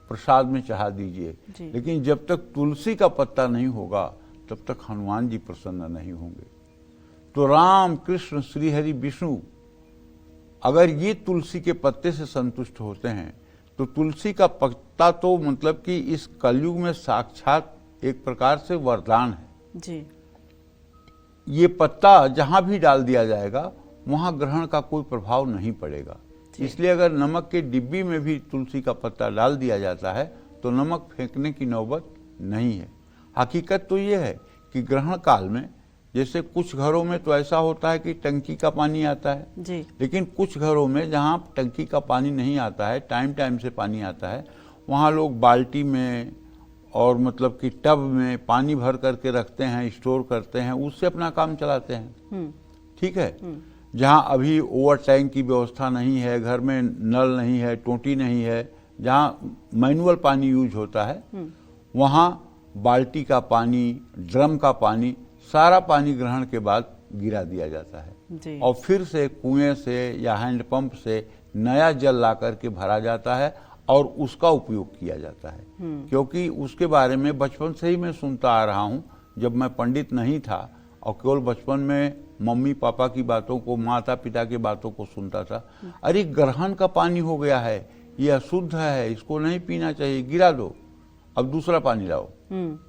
प्रसाद में चढ़ा दीजिए, लेकिन जब तक तुलसी का पत्ता नहीं होगा तब तक हनुमान जी प्रसन्न नहीं होंगे। तो राम, कृष्ण, श्री हरि, विष्णु अगर ये तुलसी के पत्ते से संतुष्ट होते हैं तो तुलसी का पत्ता तो मतलब कि इस कलयुग में साक्षात एक प्रकार से वरदान है जी। ये पत्ता जहां भी डाल दिया जाएगा वहां ग्रहण का कोई प्रभाव नहीं पड़ेगा। इसलिए अगर नमक के डिब्बी में भी तुलसी का पत्ता डाल दिया जाता है तो नमक फेंकने की नौबत नहीं है। हकीकत तो ये है कि ग्रहण काल में जैसे कुछ घरों में तो ऐसा होता है कि टंकी का पानी आता है जी। लेकिन कुछ घरों में जहां टंकी का पानी नहीं आता है, टाइम टाइम से पानी आता है, वहां लोग बाल्टी में और मतलब कि टब में पानी भर करके रखते हैं, स्टोर करते हैं, उससे अपना काम चलाते हैं। ठीक है। जहां अभी ओवर टैंक की व्यवस्था नहीं है, घर में नल नहीं है, टोटी नहीं है, जहां मैनुअल पानी यूज होता है, वहां बाल्टी का पानी, ड्रम का पानी, सारा पानी ग्रहण के बाद गिरा दिया जाता है और फिर से कुएं से या हैंडपंप से नया जल ला करके भरा जाता है और उसका उपयोग किया जाता है। क्योंकि उसके बारे में बचपन से ही मैं सुनता आ रहा हूं। जब मैं पंडित नहीं था और केवल बचपन में मम्मी पापा की बातों को, माता पिता की बातों को सुनता था, अरे ग्रहण का पानी हो गया है, ये अशुद्ध है, इसको नहीं पीना चाहिए, गिरा दो, अब दूसरा पानी लाओ।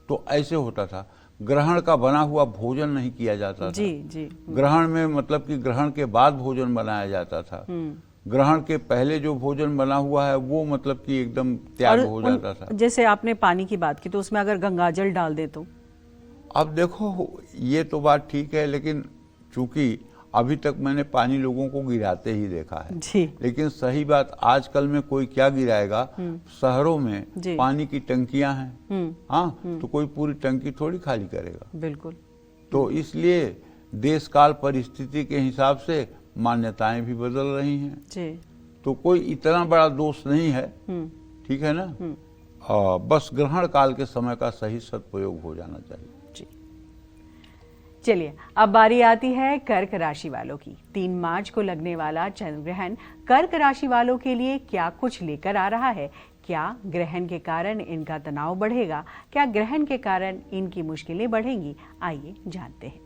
तो ऐसे होता था। ग्रहण का बना हुआ भोजन नहीं किया जाता था। जी। ग्रहण में मतलब कि ग्रहण के बाद भोजन बनाया जाता था। ग्रहण के पहले जो भोजन बना हुआ है वो मतलब कि एकदम त्याग हो जाता था। जैसे आपने पानी की बात की तो उसमें अगर गंगाजल डाल दे तो अब देखो, ये तो बात ठीक है, लेकिन चूंकि अभी तक मैंने पानी लोगों को गिराते ही देखा है जी। लेकिन सही बात, आजकल में कोई क्या गिराएगा। शहरों में जी। पानी की टंकियां हैं, हाँ, तो कोई पूरी टंकी थोड़ी खाली करेगा। बिल्कुल। तो इसलिए देश काल परिस्थिति के हिसाब से मान्यताएं भी बदल रही हैं। जी। तो कोई इतना बड़ा दोष नहीं है, ठीक है ना। बस ग्रहण काल के समय का सही सदुपयोग हो जाना चाहिए। जी। चलिए, अब बारी आती है कर्क राशि वालों की। 3 मार्च को लगने वाला चंद्र ग्रहण कर्क राशि वालों के लिए क्या कुछ लेकर आ रहा है? क्या ग्रहण के कारण इनका तनाव बढ़ेगा? क्या ग्रहण के कारण इनकी मुश्किलें बढ़ेंगी? आइए जानते हैं।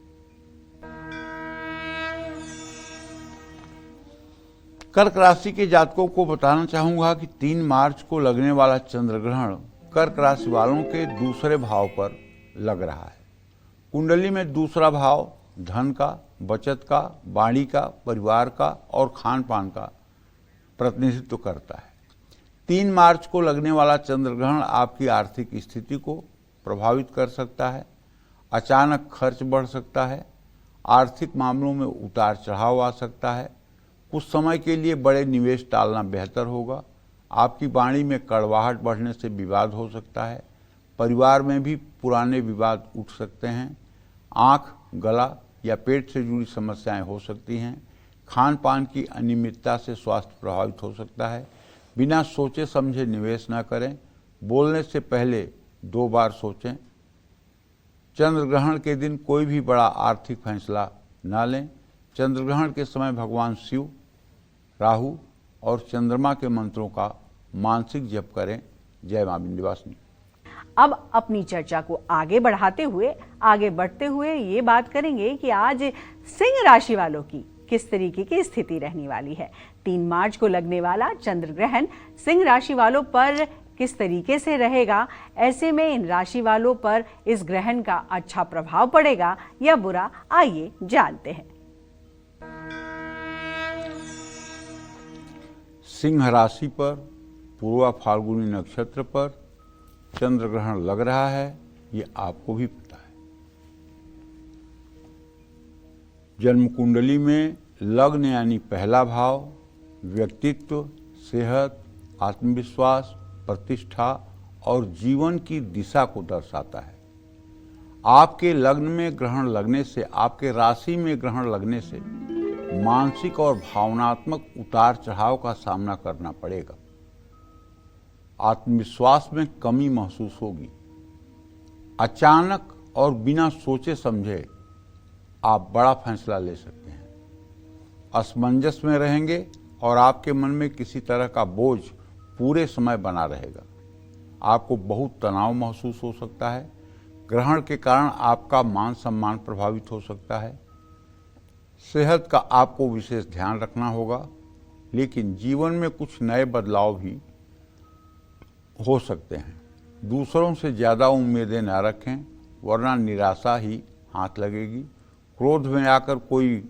कर्क राशि के जातकों को बताना चाहूंगा कि 3 मार्च को लगने वाला चंद्र ग्रहण कर्क राशि वालों के दूसरे भाव पर लग रहा है। कुंडली में दूसरा भाव धन का, बचत का, वाणी का, परिवार का और खान पान का प्रतिनिधित्व करता है। 3 मार्च को लगने वाला चंद्र ग्रहण आपकी आर्थिक स्थिति को प्रभावित कर सकता है। अचानक खर्च बढ़ सकता है। आर्थिक मामलों में उतार चढ़ाव आ सकता है। कुछ समय के लिए बड़े निवेश टालना बेहतर होगा। आपकी वाणी में कड़वाहट बढ़ने से विवाद हो सकता है। परिवार में भी पुराने विवाद उठ सकते हैं। आँख, गला या पेट से जुड़ी समस्याएं हो सकती हैं। खान पान की अनियमितता से स्वास्थ्य प्रभावित हो सकता है। बिना सोचे समझे निवेश न करें। बोलने से पहले 2 बार सोचें। चंद्र ग्रहण के दिन कोई भी बड़ा आर्थिक फैसला न लें। चंद्र ग्रहण के समय भगवान शिव, राहु और चंद्रमा के मंत्रों का मानसिक जप करें। जय मां विंध्यवासिनी। अब अपनी चर्चा को आगे बढ़ते हुए ये बात करेंगे कि आज सिंह राशि वालों की किस तरीके की स्थिति रहने वाली है। 3 मार्च को लगने वाला चंद्र ग्रहण सिंह राशि वालों पर किस तरीके से रहेगा? ऐसे में इन राशि वालों पर इस ग्रहण का अच्छा प्रभाव पड़ेगा या बुरा? आइए जानते हैं। सिंह राशि पर पूर्वा फाल्गुनी नक्षत्र पर चंद्र ग्रहण लग रहा है, ये आपको भी पता है। जन्म कुंडली में लग्न यानी पहला भाव व्यक्तित्व, सेहत, आत्मविश्वास, प्रतिष्ठा और जीवन की दिशा को दर्शाता है। आपके लग्न में ग्रहण लगने से, आपके राशि में ग्रहण लगने से मानसिक और भावनात्मक उतार चढ़ाव का सामना करना पड़ेगा। आत्मविश्वास में कमी महसूस होगी। अचानक और बिना सोचे समझे आप बड़ा फैसला ले सकते हैं। असमंजस में रहेंगे और आपके मन में किसी तरह का बोझ पूरे समय बना रहेगा। आपको बहुत तनाव महसूस हो सकता है। ग्रहण के कारण आपका मान सम्मान प्रभावित हो सकता है। सेहत का आपको विशेष ध्यान रखना होगा, लेकिन जीवन में कुछ नए बदलाव भी हो सकते हैं। दूसरों से ज़्यादा उम्मीदें न रखें, वरना निराशा ही हाथ लगेगी। क्रोध में आकर कोई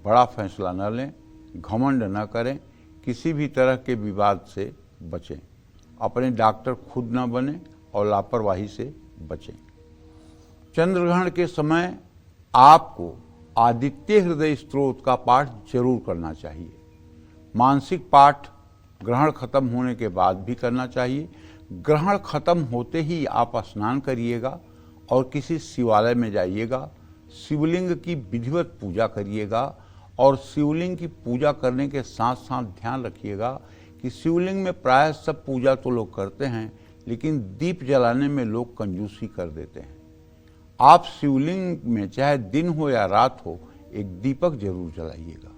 बड़ा फैसला न लें। घमंड न करें। किसी भी तरह के विवाद से बचें। अपने डॉक्टर खुद न बने और लापरवाही से बचें। चंद्र ग्रहण के समय आपको आदित्य हृदय स्त्रोत का पाठ जरूर करना चाहिए। मानसिक पाठ ग्रहण खत्म होने के बाद भी करना चाहिए। ग्रहण खत्म होते ही आप स्नान करिएगा और किसी शिवालय में जाइएगा। शिवलिंग की विधिवत पूजा करिएगा और शिवलिंग की पूजा करने के साथ साथ ध्यान रखिएगा कि शिवलिंग में प्रायः सब पूजा तो लोग करते हैं, लेकिन दीप जलाने में लोग कंजूसी कर देते हैं। आप शिवलिंग में चाहे दिन हो या रात हो, एक दीपक जरूर जलाइएगा।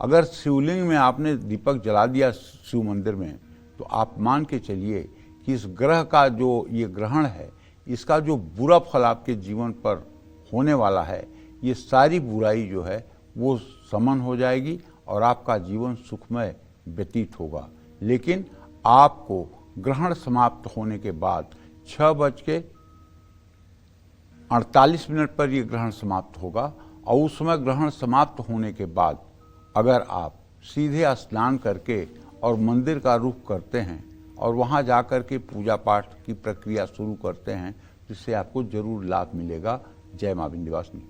अगर शिवलिंग में आपने दीपक जला दिया शिव मंदिर में, तो आप मान के चलिए कि इस ग्रह का जो ये ग्रहण है, इसका जो बुरा फल आपके जीवन पर होने वाला है, ये सारी बुराई जो है वो समन हो जाएगी और आपका जीवन सुखमय व्यतीत होगा। लेकिन आपको ग्रहण समाप्त होने के बाद 6:48 पर यह ग्रहण समाप्त होगा और उस समय ग्रहण समाप्त होने के बाद अगर आप सीधे स्नान करके और मंदिर का रुख करते हैं और वहां जाकर के पूजा पाठ की प्रक्रिया शुरू करते हैं, जिससे आपको जरूर लाभ मिलेगा। जय मां विंध्यवासिनी।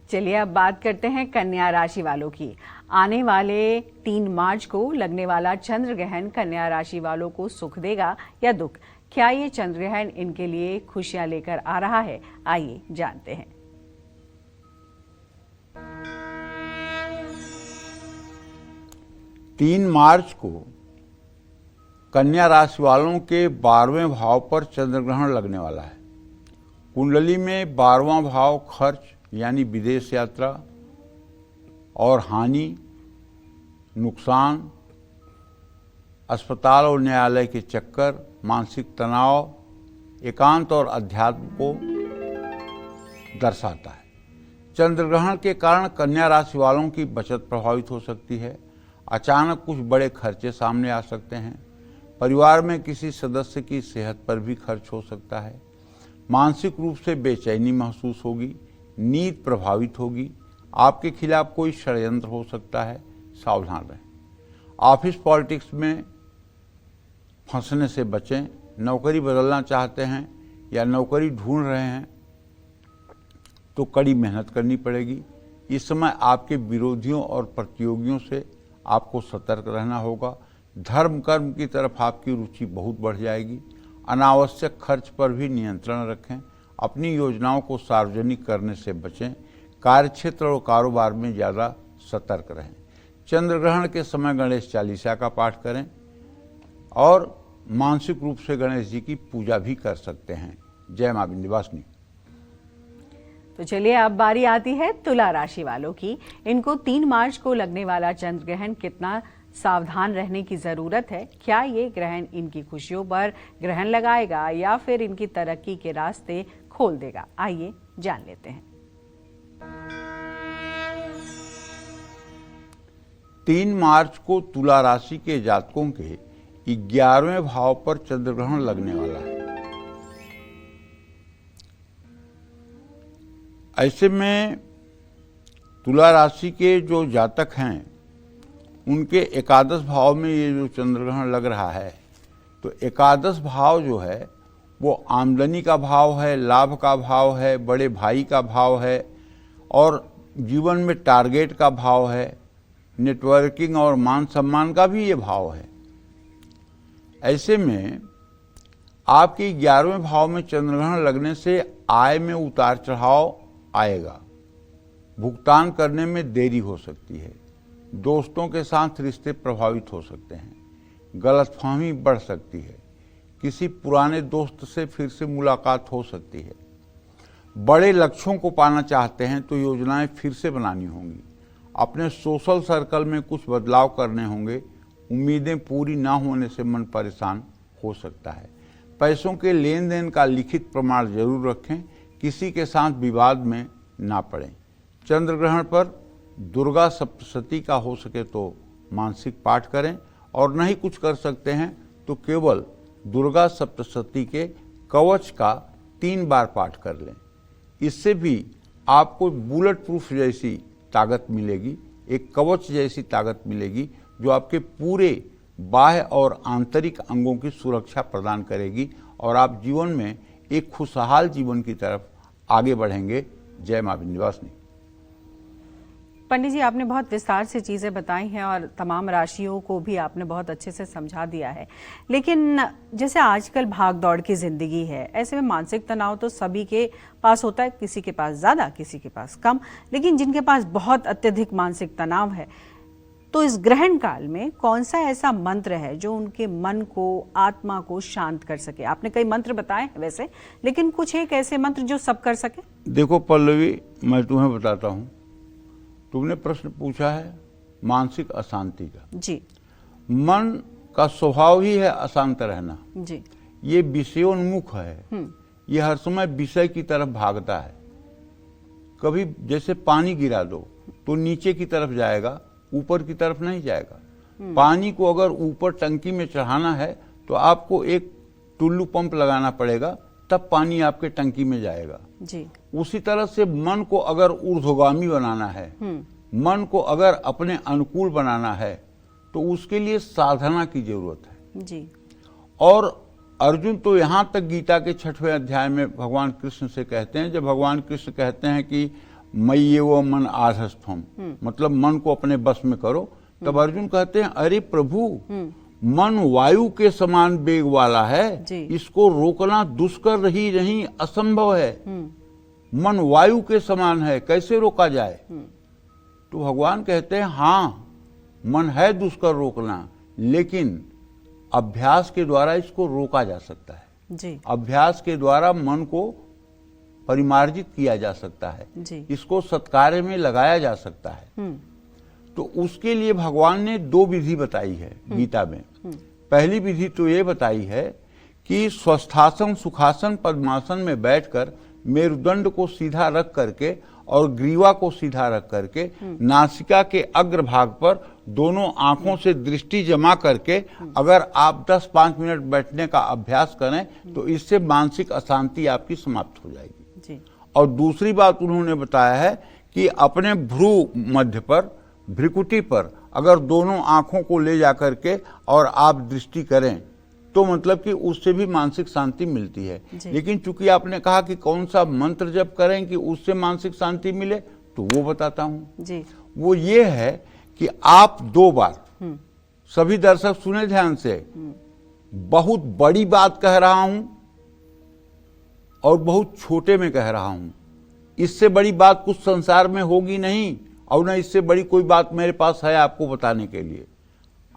चलिए अब बात करते हैं कन्या राशि वालों की। आने वाले 3 मार्च को लगने वाला चंद्र ग्रहण कन्या राशि वालों को सुख देगा या दुख? क्या ये चंद्र ग्रहण इनके लिए खुशियां लेकर आ रहा है? आइए जानते हैं। 3 मार्च को कन्या राशि वालों के 12वें भाव पर चंद्र ग्रहण लगने वाला है। कुंडली में 12वां भाव खर्च यानी विदेश यात्रा और हानि, नुकसान, अस्पताल और न्यायालय के चक्कर, मानसिक तनाव, एकांत और अध्यात्म को दर्शाता है। चंद्र ग्रहण के कारण कन्या राशि वालों की बचत प्रभावित हो सकती है। अचानक कुछ बड़े खर्चे सामने आ सकते हैं। परिवार में किसी सदस्य की सेहत पर भी खर्च हो सकता है। मानसिक रूप से बेचैनी महसूस होगी। नींद प्रभावित होगी। आपके खिलाफ कोई षड्यंत्र हो सकता है, सावधान रहें। ऑफिस पॉलिटिक्स में फंसने से बचें। नौकरी बदलना चाहते हैं या नौकरी ढूंढ रहे हैं तो कड़ी मेहनत करनी पड़ेगी। इस समय आपके विरोधियों और प्रतियोगियों से आपको सतर्क रहना होगा। धर्म कर्म की तरफ आपकी रुचि बहुत बढ़ जाएगी। अनावश्यक खर्च पर भी नियंत्रण रखें। अपनी योजनाओं को सार्वजनिक करने से बचें। कार्यक्षेत्र और कारोबार में ज़्यादा सतर्क रहें। चंद्र ग्रहण के समय गणेश चालीसा का पाठ करें और मानसिक रूप से गणेश जी की पूजा भी कर सकते हैं। जय मां विंध्यवासिनी। तो चलिए अब बारी आती है तुला राशि वालों की। इनको 3 मार्च को लगने वाला चंद्र ग्रहण कितना सावधान रहने की जरूरत है? क्या ये ग्रहण इनकी खुशियों पर ग्रहण लगाएगा या फिर इनकी तरक्की के रास्ते खोल देगा? आइए जान लेते हैं। 3 मार्च को तुला राशि के जातकों के 11वें भाव पर चंद्र ग्रहण लगने वाला है। ऐसे में तुला राशि के जो जातक हैं उनके एकादश भाव में ये जो चंद्र ग्रहण लग रहा है, तो एकादश भाव जो है वो आमदनी का भाव है, लाभ का भाव है, बड़े भाई का भाव है और जीवन में टारगेट का भाव है, नेटवर्किंग और मान सम्मान का भी ये भाव है। ऐसे में आपके 11वें भाव में चंद्र ग्रहण लगने से आय में उतार चढ़ाव आएगा। भुगतान करने में देरी हो सकती है। दोस्तों के साथ रिश्ते प्रभावित हो सकते हैं। गलतफहमी बढ़ सकती है। किसी पुराने दोस्त से फिर से मुलाकात हो सकती है। बड़े लक्ष्यों को पाना चाहते हैं तो योजनाएं फिर से बनानी होंगी। अपने सोशल सर्कल में कुछ बदलाव करने होंगे। उम्मीदें पूरी ना होने से मन परेशान हो सकता है। पैसों के लेन देन का लिखित प्रमाण जरूर रखें। किसी के साथ विवाद में ना पड़ें। चंद्र ग्रहण पर दुर्गा सप्तशती का हो सके तो मानसिक पाठ करें और नहीं कुछ कर सकते हैं तो केवल दुर्गा सप्तशती के कवच का 3 बार पाठ कर लें। इससे भी आपको बुलेट प्रूफ जैसी ताकत मिलेगी, एक कवच जैसी ताकत मिलेगी जो आपके पूरे बाह्य और आंतरिक अंगों की सुरक्षा प्रदान करेगी और आप जीवन में एक खुशहाल जीवन की तरफ आगे बढ़ेंगे। जय मां विंध्यवासिनी। पंडित जी, आपने बहुत विस्तार से चीजें बताई हैं और तमाम राशियों को भी आपने बहुत अच्छे से समझा दिया है। लेकिन जैसे आजकल भाग दौड़ की जिंदगी है, ऐसे में मानसिक तनाव तो सभी के पास होता है, किसी के पास ज्यादा, किसी के पास कम। लेकिन जिनके पास बहुत अत्यधिक मानसिक तनाव है, तो इस ग्रहण काल में कौन सा ऐसा मंत्र है जो उनके मन को, आत्मा को शांत कर सके? आपने कई मंत्र बताए हैं वैसे, लेकिन कुछ एक ऐसे मंत्र जो सब कर सके। देखो पल्लवी, मैं तुम्हें बताता हूँ। तुमने प्रश्न पूछा है मानसिक अशांति का। जी। मन का स्वभाव ही है अशांत रहना। जी। ये विषयोन्मुख है। ये हर समय विषय की तरफ भागता है। कभी जैसे पानी गिरा दो तो नीचे की तरफ जाएगा, ऊपर की तरफ नहीं जाएगा। पानी को अगर ऊपर टंकी में चढ़ाना है तो आपको एक टुल्लू पंप लगाना पड़ेगा, तब पानी आपके टंकी में जाएगा। जी। उसी तरह से मन को अगर ऊर्ध्वगामी बनाना है, मन को अगर अपने अनुकूल बनाना है, तो उसके लिए साधना की जरूरत है। जी। और अर्जुन तो यहां तक गीता के 6वें अध्याय में भगवान कृष्ण से कहते हैं, जब भगवान कृष्ण कहते हैं कि मय्ये वो मन आधस्थम, मतलब मन को अपने बस में करो, तब अर्जुन कहते हैं अरे प्रभु, मन वायु के समान वेग वाला है, इसको रोकना दुष्कर ही नहीं, असंभव है। मन वायु के समान है, कैसे रोका जाए? तो भगवान कहते हैं हाँ, मन है दुष्कर रोकना, लेकिन अभ्यास के द्वारा इसको रोका जा सकता है जी। अभ्यास के द्वारा मन को परिमार्जित किया जा सकता है जी। इसको सत्कार्य में लगाया जा सकता है। तो उसके लिए भगवान ने 2 विधि बताई है गीता में। पहली विधि तो ये बताई है कि स्वस्थासन, सुखासन, पद्मासन में बैठकर मेरुदंड को सीधा रख करके और ग्रीवा को सीधा रख करके नासिका के अग्रभाग पर दोनों आंखों से दृष्टि जमा करके अगर आप 10-5 मिनट बैठने का अभ्यास करें तो इससे मानसिक अशांति आपकी समाप्त हो जाएगी जी। और दूसरी बात उन्होंने बताया है कि अपने भ्रू मध्य पर, भ्रिकुटी पर अगर दोनों आंखों को ले जाकर के और आप दृष्टि करें तो मतलब कि उससे भी मानसिक शांति मिलती है। लेकिन चूंकि आपने कहा कि कौन सा मंत्र जप करें कि उससे मानसिक शांति मिले, तो वो बताता हूं जी। वो ये है कि आप 2 बार, सभी दर्शक सुने ध्यान से, बहुत बड़ी बात कह रहा हूं और बहुत छोटे में कह रहा हूं। इससे बड़ी बात कुछ संसार में होगी नहीं और न इससे बड़ी कोई बात मेरे पास है आपको बताने के लिए।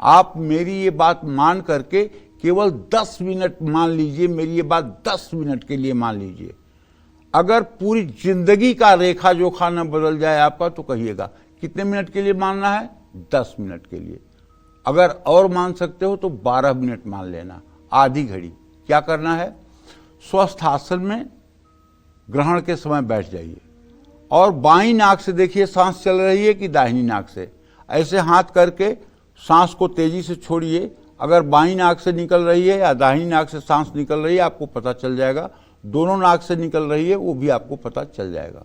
आप मेरी ये बात मान करके केवल 10 मिनट मान लीजिए, मेरी ये बात 10 मिनट के लिए मान लीजिए। अगर पूरी जिंदगी का रेखा जोखा न बदल जाए आपका तो कहिएगा कितने मिनट के लिए मानना है? 10 मिनट के लिए। अगर और मान सकते हो तो 12 मिनट मान लेना, आधी घड़ी। क्या करना है? स्वस्थ आसन में ग्रहण के समय बैठ जाइए और बाईं नाक से देखिए सांस चल रही है कि दाहिनी नाक से। ऐसे हाथ करके सांस को तेजी से छोड़िए। अगर बाईं नाक से निकल रही है या दाहिनी नाक से सांस निकल रही है आपको पता चल जाएगा। दोनों नाक से निकल रही है वो भी आपको पता चल जाएगा।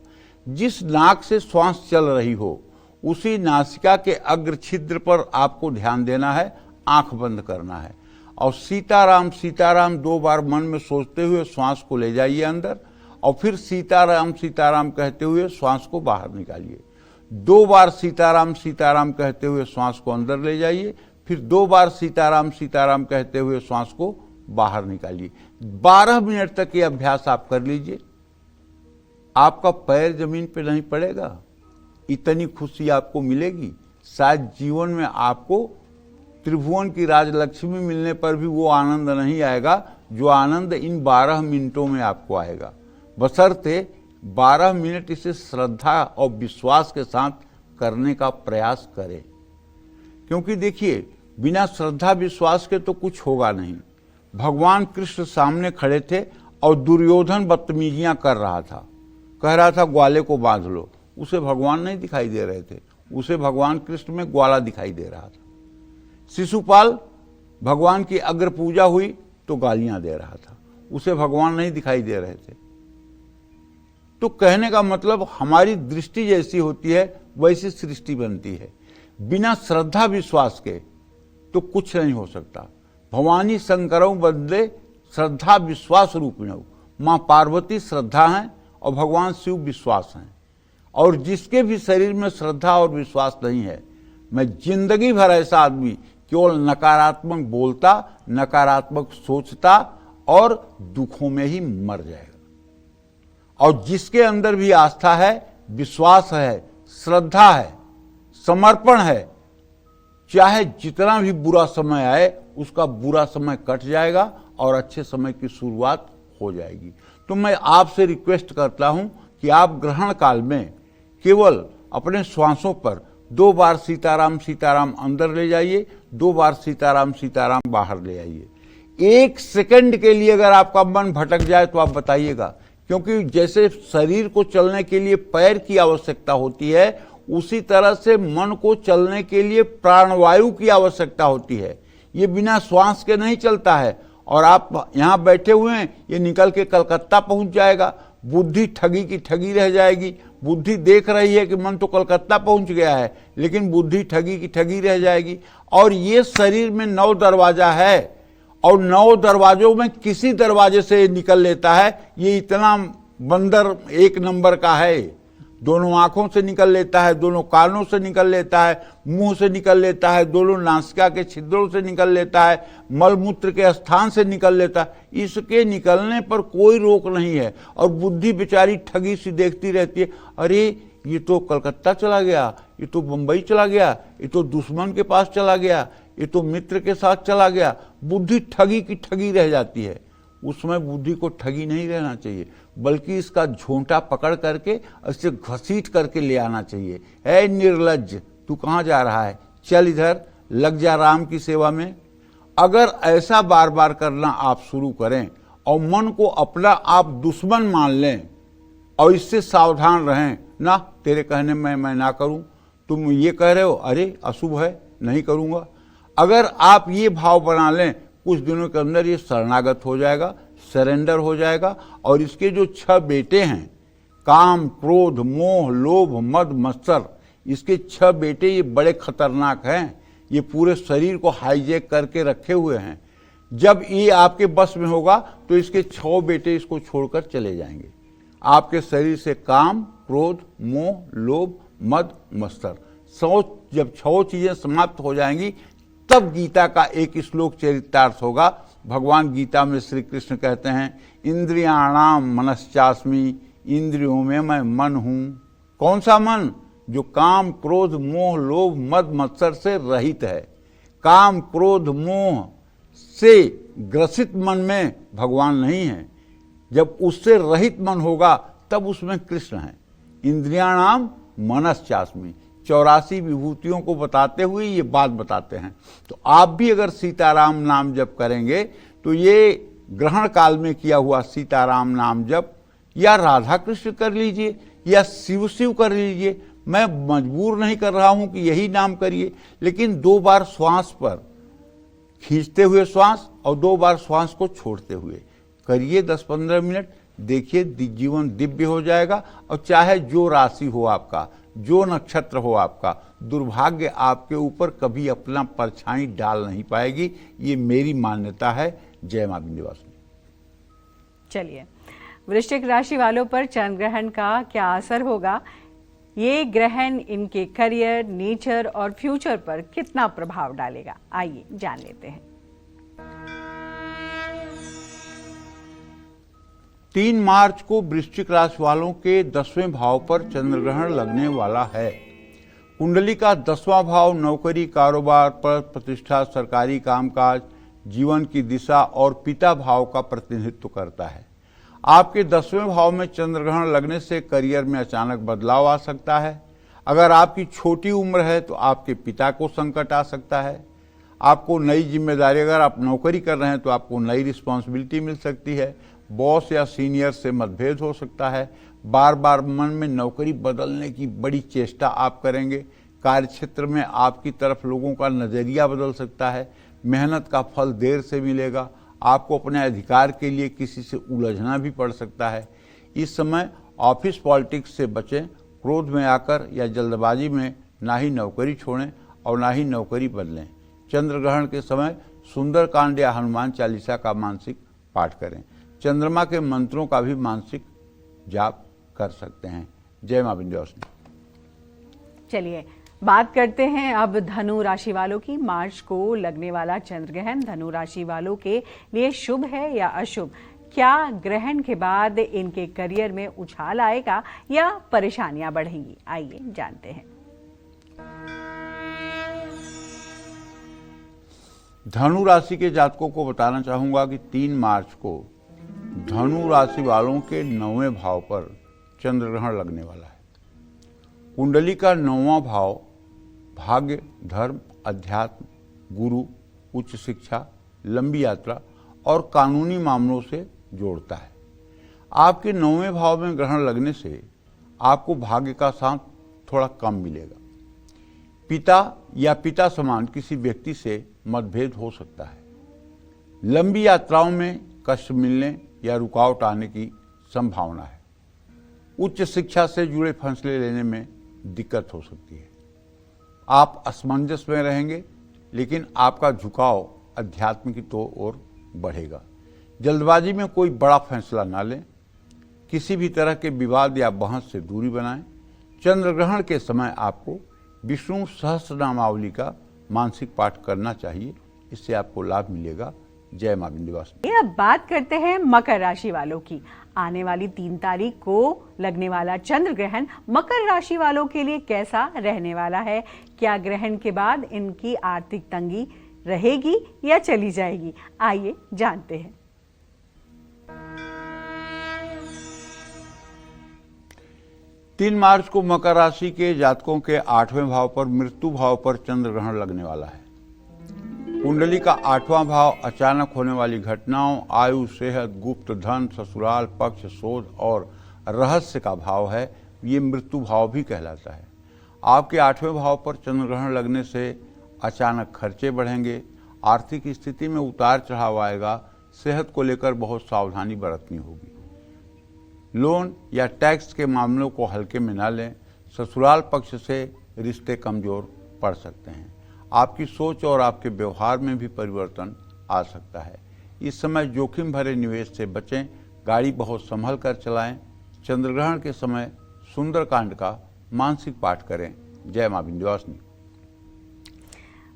जिस नाक से श्वास चल रही हो उसी नासिका के अग्र छिद्र पर आपको ध्यान देना है, आंख बंद करना है और सीताराम सीताराम 2 बार मन में सोचते हुए श्वास को ले जाइए अंदर और फिर सीताराम सीताराम कहते हुए श्वास को बाहर निकालिए। 2 बार सीताराम सीताराम कहते हुए श्वास को अंदर ले जाइए, फिर 2 बार सीताराम सीताराम कहते हुए श्वास को बाहर निकालिए। 12 मिनट तक ये अभ्यास आप कर लीजिए। आपका पैर जमीन पे नहीं पड़ेगा, इतनी खुशी आपको मिलेगी। शायद जीवन में आपको त्रिभुवन की राजलक्ष्मी मिलने पर भी वो आनंद नहीं आएगा जो आनंद इन 12 मिनटों में आपको आएगा। बशर्ते 12 मिनट इसे श्रद्धा और विश्वास के साथ करने का प्रयास करें, क्योंकि देखिए बिना श्रद्धा विश्वास के तो कुछ होगा नहीं। भगवान कृष्ण सामने खड़े थे और दुर्योधन बदतमीजियां कर रहा था, कह रहा था ग्वाले को बांध लो। उसे भगवान नहीं दिखाई दे रहे थे, उसे भगवान कृष्ण में ग्वाला दिखाई दे रहा था। शिशुपाल भगवान की अग्र पूजा हुई तो गालियां दे रहा था, उसे भगवान नहीं दिखाई दे रहे थे। तो कहने का मतलब हमारी दृष्टि जैसी होती है वैसी सृष्टि बनती है। बिना श्रद्धा विश्वास के तो कुछ नहीं हो सकता। भवानी शंकरऊ बदले श्रद्धा विश्वास रूपिणऊ। माँ पार्वती श्रद्धा हैं और भगवान शिव विश्वास हैं। और जिसके भी शरीर में श्रद्धा और विश्वास नहीं है, मैं जिंदगी भर ऐसा आदमी केवल नकारात्मक बोलता, नकारात्मक सोचता और दुखों में ही मर जाएगा। और जिसके अंदर भी आस्था है, विश्वास है, श्रद्धा है, समर्पण है, चाहे जितना भी बुरा समय आए उसका बुरा समय कट जाएगा और अच्छे समय की शुरुआत हो जाएगी। तो मैं आपसे रिक्वेस्ट करता हूं कि आप ग्रहण काल में केवल अपने श्वासों पर 2 बार सीताराम सीताराम अंदर ले जाइए, 2 बार सीताराम सीताराम बाहर ले आइए। 1 सेकंड के लिए अगर आपका मन भटक जाए तो आप बताइएगा, क्योंकि जैसे शरीर को चलने के लिए पैर की आवश्यकता होती है उसी तरह से मन को चलने के लिए प्राणवायु की आवश्यकता होती है। ये बिना श्वास के नहीं चलता है। और आप यहाँ बैठे हुए हैं, ये निकल के कलकत्ता पहुंच जाएगा, बुद्धि ठगी की ठगी रह जाएगी। बुद्धि देख रही है कि मन तो कलकत्ता पहुंच गया है, लेकिन बुद्धि ठगी की ठगी रह जाएगी। और ये शरीर में 9 दरवाजा है और 9 दरवाजों में किसी दरवाजे से निकल लेता है। ये इतना बंदर एक नंबर का है। दोनों आंखों से निकल लेता है, दोनों कानों से निकल लेता है, मुंह से निकल लेता है, दोनों नासिका के छिद्रों से निकल लेता है, मलमूत्र के स्थान से निकल लेता है। इसके निकलने पर कोई रोक नहीं है। और बुद्धि बेचारी ठगी सी देखती रहती है, अरे ये तो कलकत्ता चला गया, ये तो बंबई चला गया, ये तो दुश्मन के पास चला गया, ये तो मित्र के साथ चला गया। बुद्धि ठगी की ठगी रह जाती है। उसमें बुद्धि को ठगी नहीं रहना चाहिए, बल्कि इसका झोंटा पकड़ करके इसे घसीट करके ले आना चाहिए। ऐ निर्लज्ज, तू कहाँ जा रहा है? चल इधर, लग जा राम की सेवा में। अगर ऐसा बार बार करना आप शुरू करें और मन को अपना आप दुश्मन मान लें और इससे सावधान रहें, ना तेरे कहने में मैं ना करूं, तुम ये कह रहे हो अरे अशुभ है, नहीं करूंगा। अगर आप ये भाव बना लें, कुछ दिनों के अंदर ये शरणागत हो जाएगा, सरेंडर हो जाएगा। और इसके जो 6 बेटे हैं, काम, क्रोध, मोह, लोभ, मद, मत्सर, इसके 6 बेटे ये बड़े खतरनाक हैं। ये पूरे शरीर को हाईजैक करके रखे हुए हैं। जब ये आपके बस में होगा तो इसके 6 बेटे इसको छोड़कर चले जाएंगे। आपके शरीर से काम, क्रोध, मोह, लोभ, मद, मत्सर, जब 6 चीजें समाप्त हो जाएंगी, तब गीता का एक श्लोक चरितार्थ होगा। भगवान गीता में श्री कृष्ण कहते हैं, इंद्रियाणाम मनश्चास्मि, इंद्रियों में मैं मन हूं। कौन सा मन? जो काम, क्रोध, मोह, लोभ, मद, मत्सर से रहित है। काम, क्रोध, मोह से ग्रसित मन में भगवान नहीं है। जब उससे रहित मन होगा तब उसमें कृष्ण है। इंद्रियाणाम मनश्चास्मि, 84 विभूतियों को बताते हुए ये बात बताते हैं। तो आप भी अगर सीताराम नाम जप करेंगे तो ये ग्रहण काल में किया हुआ सीताराम नाम जप या राधा कृष्ण कर लीजिए या शिव शिव कर लीजिए। मैं मजबूर नहीं कर रहा हूं कि यही नाम करिए, लेकिन 2 बार श्वास पर खींचते हुए श्वास और 2 बार श्वास को छोड़ते हुए करिए 10-15 मिनट। देखिए जीवन दिव्य हो जाएगा। और चाहे जो राशि हो आपका, जो नक्षत्र हो आपका, दुर्भाग्य आपके ऊपर कभी अपना परछाई डाल नहीं पाएगी। ये मेरी मान्यता है। जय मां विंध्यवासिनी। चलिए, वृश्चिक राशि वालों पर चंद्र ग्रहण का क्या असर होगा? ये ग्रहण इनके करियर, नेचर और फ्यूचर पर कितना प्रभाव डालेगा, आइए जान लेते हैं। 3 मार्च को वृश्चिक राशि वालों के 10वें भाव पर चंद्र ग्रहण लगने वाला है। कुंडली का 10वां भाव नौकरी, कारोबार, पद प्रतिष्ठा, सरकारी कामकाज, जीवन की दिशा और पिता भाव का प्रतिनिधित्व करता है। आपके 10वें भाव में चंद्र ग्रहण लगने से करियर में अचानक बदलाव आ सकता है। अगर आपकी छोटी उम्र है तो आपके पिता को संकट आ सकता है। आपको नई जिम्मेदारी, अगर आप नौकरी कर रहे हैं तो आपको नई रिस्पॉन्सिबिलिटी मिल सकती है। बॉस या सीनियर से मतभेद हो सकता है। बार बार मन में नौकरी बदलने की बड़ी चेष्टा आप करेंगे। कार्यक्षेत्र में आपकी तरफ लोगों का नज़रिया बदल सकता है। मेहनत का फल देर से मिलेगा। आपको अपने अधिकार के लिए किसी से उलझना भी पड़ सकता है। इस समय ऑफिस पॉलिटिक्स से बचें। क्रोध में आकर या जल्दबाजी में ना ही नौकरी छोड़ें और ना ही नौकरी बदलें। चंद्र ग्रहण के समय सुंदरकांड या हनुमान चालीसा का मानसिक पाठ करें। चंद्रमा के मंत्रों का भी मानसिक जाप कर सकते हैं। जय मां विंध्यवासिनी। चलिए बात करते हैं अब धनु राशि वालों की। मार्च को लगने वाला चंद्र ग्रहण धनु राशि वालों के लिए शुभ है या अशुभ? क्या ग्रहण के बाद इनके करियर में उछाल आएगा या परेशानियां बढ़ेंगी? आइए जानते हैं। धनु राशि के जातकों को बताना चाहूंगा कि 3 मार्च को धनु राशि वालों के 9वें भाव पर चंद्र ग्रहण लगने वाला है। कुंडली का 9वां भाव भाग्य, धर्म, अध्यात्म, गुरु, उच्च शिक्षा, लंबी यात्रा और कानूनी मामलों से जोड़ता है। आपके 9वें भाव में ग्रहण लगने से आपको भाग्य का साथ थोड़ा कम मिलेगा। पिता या पिता समान किसी व्यक्ति से मतभेद हो सकता है। लंबी यात्राओं में कष्ट मिलने या रुकावट आने की संभावना है। उच्च शिक्षा से जुड़े फैसले लेने में दिक्कत हो सकती है। आप असमंजस में रहेंगे, लेकिन आपका झुकाव अध्यात्म की ओर बढ़ेगा। जल्दबाजी में कोई बड़ा फैसला ना लें। किसी भी तरह के विवाद या बहस से दूरी बनाएं। चंद्र ग्रहण के समय आपको विष्णु सहस्त्रनामावली का मानसिक पाठ करना चाहिए, इससे आपको लाभ मिलेगा। जय मां विंध्यवासिनी। अब बात करते हैं मकर राशि वालों की। आने वाली 3 तारीख को लगने वाला चंद्र ग्रहण मकर राशि वालों के लिए कैसा रहने वाला है? क्या ग्रहण के बाद इनकी आर्थिक तंगी रहेगी या चली जाएगी? आइए जानते हैं। 3 मार्च को मकर राशि के जातकों के 8वें भाव पर मृत्यु भाव पर चंद्र ग्रहण लगने वाला है। कुंडली का 8वां भाव अचानक होने वाली घटनाओं, आयु, सेहत, गुप्त धन, ससुराल पक्ष, शोध और रहस्य का भाव है। ये मृत्यु भाव भी कहलाता है। आपके 8वें भाव पर चंद्र ग्रहण लगने से अचानक खर्चे बढ़ेंगे, आर्थिक स्थिति में उतार चढ़ाव आएगा, सेहत को लेकर बहुत सावधानी बरतनी होगी। लोन या टैक्स के मामलों को हल्के में ना लें। ससुराल पक्ष से रिश्ते कमजोर पड़ सकते हैं। आपकी सोच और आपके व्यवहार में भी परिवर्तन आ सकता है। इस समय जोखिम भरे निवेश से बचें। गाड़ी बहुत संभल कर चलाएं। चंद्रग्रहण के समय सुंदरकांड का मानसिक पाठ करें। जय मां विंध्यवासिनी।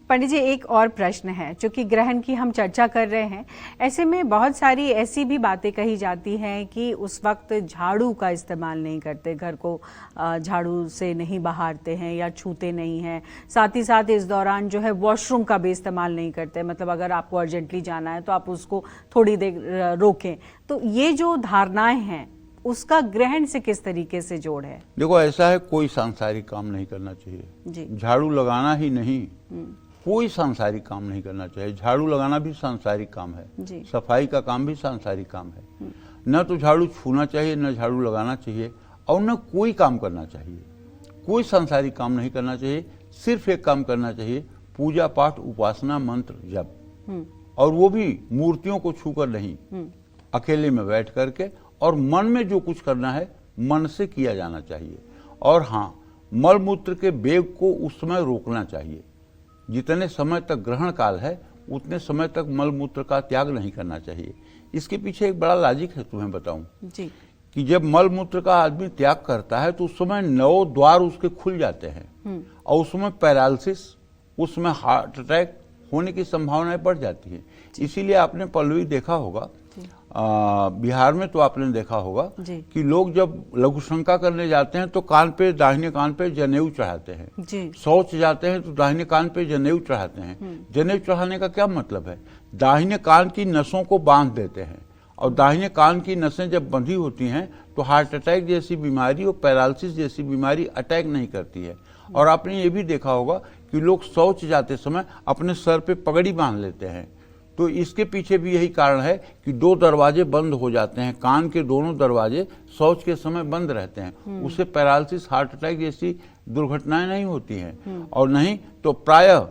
पंडित जी, एक और प्रश्न है। चूंकि ग्रहण की हम चर्चा कर रहे हैं, ऐसे में बहुत सारी ऐसी भी बातें कही जाती हैं कि उस वक्त झाड़ू का इस्तेमाल नहीं करते, घर को झाड़ू से नहीं बहारते हैं या छूते नहीं हैं। साथ ही साथ इस दौरान जो है वॉशरूम का भी इस्तेमाल नहीं करते। मतलब अगर आपको अर्जेंटली जाना है तो आप उसको थोड़ी देर रोकें। तो ये जो धारणाएं हैं, उसका ग्रहण से किस तरीके से जोड़ है? देखो, ऐसा है, कोई सांसारिक काम नहीं करना चाहिए जी। झाड़ू लगाना ही नहीं, कोई सांसारिक काम नहीं करना चाहिए। झाड़ू लगाना भी सांसारिक काम है, सफाई का काम भी सांसारिक काम है। न तो झाड़ू छूना चाहिए, न झाड़ू लगाना चाहिए, और न कोई काम करना चाहिए। कोई सांसारिक काम नहीं करना चाहिए। सिर्फ एक काम करना चाहिए, पूजा पाठ, उपासना, मंत्र जप, और वो भी मूर्तियों को छूकर नहीं, अकेले में बैठ करके, और मन में जो कुछ करना है मन से किया जाना चाहिए। और हाँ, मल मूत्र के वेग को उस समय रोकना चाहिए। जितने समय तक ग्रहण काल है उतने समय तक मल मूत्र का त्याग नहीं करना चाहिए। इसके पीछे एक बड़ा लॉजिक है, तुम्हें बताऊं जी। कि जब मल मूत्र का आदमी त्याग करता है तो उस समय 9 द्वार उसके खुल जाते हैं, और उस समय पैरालिसिस, उसमें हार्ट अटैक होने की संभावनाएं बढ़ जाती है। इसीलिए आपने पल्लवी देखा होगा, बिहार में तो आपने देखा होगा कि लोग जब लघु शंका करने जाते हैं तो कान पे, दाहिने कान पे जनेऊ चढ़ाते हैं। शौच जाते हैं तो दाहिने कान पे जनेऊ चढ़ाते हैं। जनेऊ चढ़ाने का क्या मतलब है? दाहिने कान की नसों को बांध देते हैं, और दाहिने कान की नसें जब बंधी होती हैं तो हार्ट अटैक जैसी बीमारी और पैरालिसिस जैसी बीमारी अटैक नहीं करती है। और आपने ये भी देखा होगा कि लोग शौच जाते समय अपने सर पे पगड़ी बांध लेते हैं। तो इसके पीछे भी यही कारण है कि 2 दरवाजे बंद हो जाते हैं, कान के दोनों दरवाजे शौच के समय बंद रहते हैं। उससे पैरालिसिस, हार्ट अटैक जैसी दुर्घटनाएं नहीं होती हैं। और नहीं तो प्रायः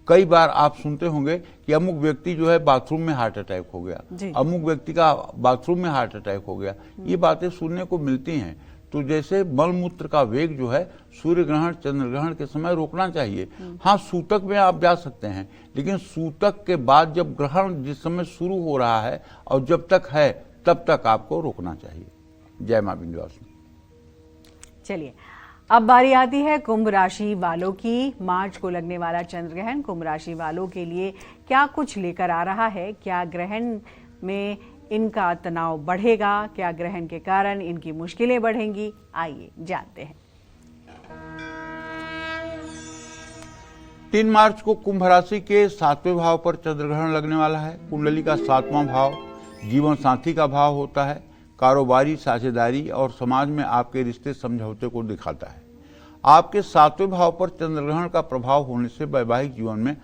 कई बार आप सुनते होंगे कि अमुक व्यक्ति जो है बाथरूम में हार्ट अटैक हो गया, अमुक व्यक्ति का बाथरूम में हार्ट अटैक हो गया। ये बातें सुनने को मिलती हैं। तो जैसे मल मूत्र का वेग जो है सूर्य ग्रहण, चंद्र ग्रहण के समय रोकना चाहिए। हाँ, सूतक में आप जा सकते हैं, लेकिन सूतक के बाद जब ग्रहण जिस समय शुरू हो रहा है और जब तक है तब तक आपको रोकना चाहिए। जय मां विंध्यवासिनी। चलिए, अब बारी आती है कुंभ राशि वालों की। मार्च को लगने वाला चंद्र ग्रहण कुंभ राशि वालों के लिए क्या कुछ लेकर आ रहा है? क्या ग्रहण में इनका तनाव बढ़ेगा? क्या ग्रहण के कारण इनकी मुश्किलें बढ़ेंगी? आइए जानते हैं। 3 मार्च को कुंभ राशि के 7वें भाव पर चंद्र ग्रहण लगने वाला है। कुंडली का 7वां भाव जीवन साथी का भाव होता है। कारोबारी, साझेदारी और समाज में आपके रिश्ते समझौते को दिखाता है। आपके 7वें भाव पर चंद्र ग्रहण का प्रभाव होने से वैवाहिक जीवन में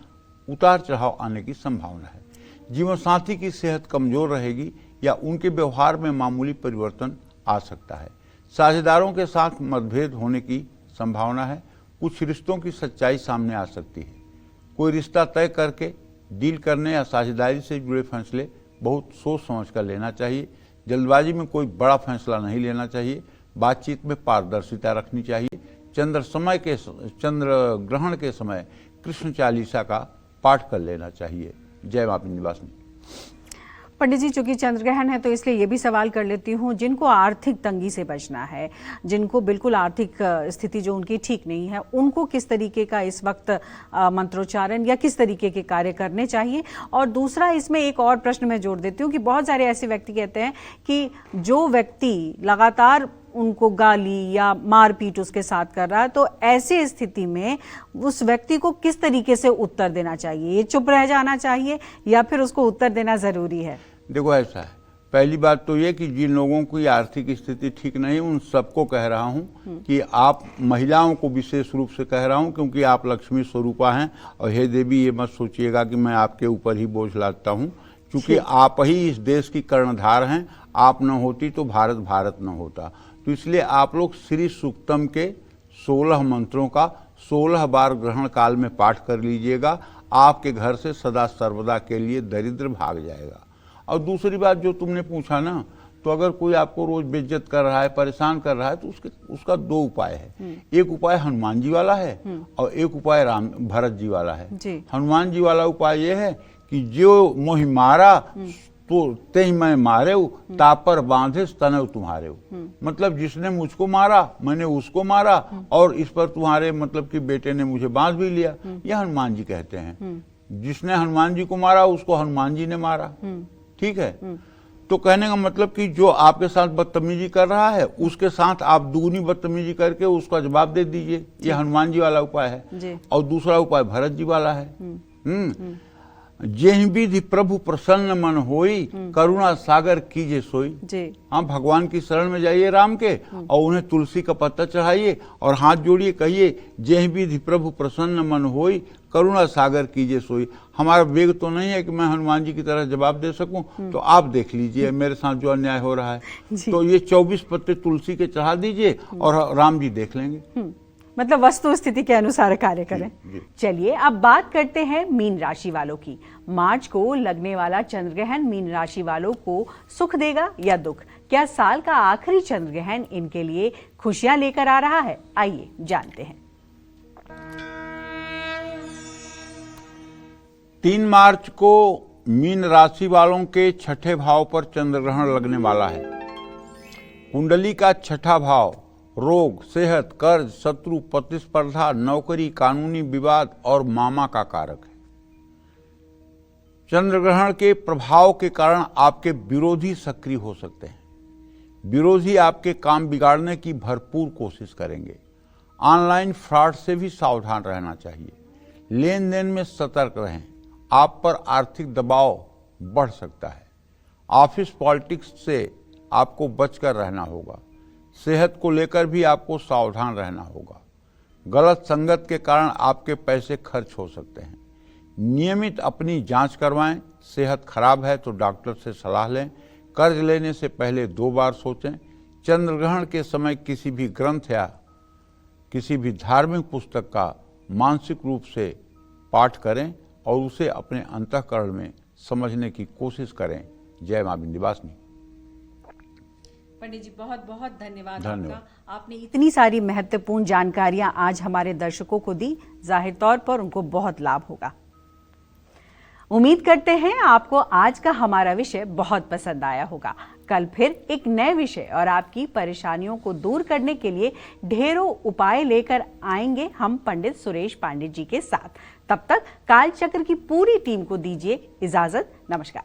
उतार चढ़ाव आने की संभावना है। जीवन साथी की सेहत कमजोर रहेगी या उनके व्यवहार में मामूली परिवर्तन आ सकता है। साझेदारों के साथ मतभेद होने की संभावना है। कुछ रिश्तों की सच्चाई सामने आ सकती है। कोई रिश्ता तय करके डील करने या साझेदारी से जुड़े फैसले बहुत सोच समझ कर लेना चाहिए। जल्दबाजी में कोई बड़ा फैसला नहीं लेना चाहिए। बातचीत में पारदर्शिता रखनी चाहिए। चंद्र ग्रहण के समय कृष्ण चालीसा का पाठ कर लेना चाहिए। जय मां विंध्यवासिनी। पंडित जी, चूंकि चंद्र ग्रहण है तो इसलिए ये भी सवाल कर लेती हूँ, जिनको आर्थिक तंगी से बचना है, जिनको बिल्कुल आर्थिक स्थिति जो उनकी ठीक नहीं है, उनको किस तरीके का इस वक्त मंत्रोच्चारण या किस तरीके के कार्य करने चाहिए? और दूसरा, इसमें एक और प्रश्न मैं जोड़ देती हूँ कि बहुत सारे ऐसे व्यक्ति कहते हैं कि जो व्यक्ति लगातार उनको गाली या मारपीट उसके साथ कर रहा है, तो ऐसी स्थिति में उस व्यक्ति को किस तरीके से उत्तर देना चाहिए? ये चुप रह जाना चाहिए या फिर उसको उत्तर देना जरूरी है? देखो, ऐसा है, पहली बात तो ये कि जिन लोगों की आर्थिक स्थिति ठीक नहीं, उन सबको कह रहा हूँ कि आप, महिलाओं को विशेष रूप से कह रहा हूँ, क्योंकि आप लक्ष्मी स्वरूपा हैं। और हे देवी, ये मत सोचिएगा कि मैं आपके ऊपर ही बोझ लादता हूँ, क्योंकि आप ही इस देश की कर्णधार हैं। आप न होती तो भारत भारत न होता। तो इसलिए आप लोग श्री सूक्तम के 16 मंत्रों का 16 बार ग्रहण काल में पाठ कर लीजिएगा। आपके घर से सदा सर्वदा के लिए दरिद्र भाग जाएगा। और दूसरी बात जो तुमने पूछा ना, तो अगर कोई आपको रोज बेइज्जत कर रहा है, परेशान कर रहा है, तो उसका 2 उपाय है। एक उपाय हनुमान जी वाला है और एक उपाय भरत जी वाला है। हनुमान जी वाला उपाय ये है कि जो मोहि मारा तो ते मैं मारे तापर बांधे तनव तुम्हारे। मतलब जिसने मुझको मारा मैंने उसको मारा, और इस पर तुम्हारे मतलब कि बेटे ने मुझे बांध भी लिया। यह हनुमान जी कहते हैं। जिसने हनुमान जी को मारा उसको हनुमान जी ने मारा। ठीक है, तो कहने का मतलब कि जो आपके साथ बदतमीजी कर रहा है, उसके साथ आप दुगनी बदतमीजी करके उसका जवाब दे दीजिए। ये हनुमान जी वाला उपाय है। और दूसरा उपाय भरत जी वाला है। जेहि विधि प्रभु प्रसन्न मन होई, करुणा सागर कीजे सोई। हाँ, भगवान की शरण में जाइए राम के, और उन्हें तुलसी का पत्ता चढ़ाइए और हाथ जोड़िए, कहिए जेहि विधि प्रभु प्रसन्न मन होई, करुणा सागर कीजे सोई। हमारा वेग तो नहीं है कि मैं हनुमान जी की तरह जवाब दे सकूं, तो आप देख लीजिए मेरे साथ जो अन्याय हो रहा है। तो ये 24 पत्ते तुलसी के चढ़ा दीजिए और राम जी देख लेंगे। मतलब वस्तु स्थिति के अनुसार कार्य करें। चलिए, अब बात करते हैं मीन राशि वालों की। मार्च को लगने वाला चंद्र ग्रहण मीन राशि वालों को सुख देगा या दुख? क्या साल का आखिरी चंद्र ग्रहण इनके लिए खुशियां लेकर आ रहा है? आइए जानते हैं। 3 मार्च को मीन राशि वालों के 6ठे भाव पर चंद्र ग्रहण लगने वाला है। कुंडली का 6ठा भाव रोग, सेहत, कर्ज, शत्रु, प्रतिस्पर्धा, नौकरी, कानूनी विवाद और मामा का कारक है। चंद्र ग्रहण के प्रभाव के कारण आपके विरोधी सक्रिय हो सकते हैं। विरोधी आपके काम बिगाड़ने की भरपूर कोशिश करेंगे। ऑनलाइन फ्रॉड से भी सावधान रहना चाहिए। लेन देन में सतर्क रहें। आप पर आर्थिक दबाव बढ़ सकता है। ऑफिस पॉलिटिक्स से आपको बचकर रहना होगा। सेहत को लेकर भी आपको सावधान रहना होगा। गलत संगत के कारण आपके पैसे खर्च हो सकते हैं। नियमित अपनी जांच करवाएं। सेहत खराब है तो डॉक्टर से सलाह लें। कर्ज लेने से पहले 2 बार सोचें। चंद्र ग्रहण के समय किसी भी ग्रंथ या किसी भी धार्मिक पुस्तक का मानसिक रूप से पाठ करें और उसे अपने अंतःकरण में समझने की कोशिश करें। जय मां विंध्यवासिनी। पंडित जी, बहुत बहुत धन्यवाद आपका। आपने इतनी सारी महत्वपूर्ण जानकारियां आज हमारे दर्शकों को दी। जाहिर तौर पर उनको बहुत लाभ होगा। उम्मीद करते हैं आपको आज का हमारा विषय बहुत पसंद आया होगा। कल फिर एक नए विषय और आपकी परेशानियों को दूर करने के लिए ढेरों उपाय लेकर आएंगे हम पंडित सुरेश पांडित जी के साथ। तब तक कालचक्र की पूरी टीम को दीजिए इजाजत। नमस्कार।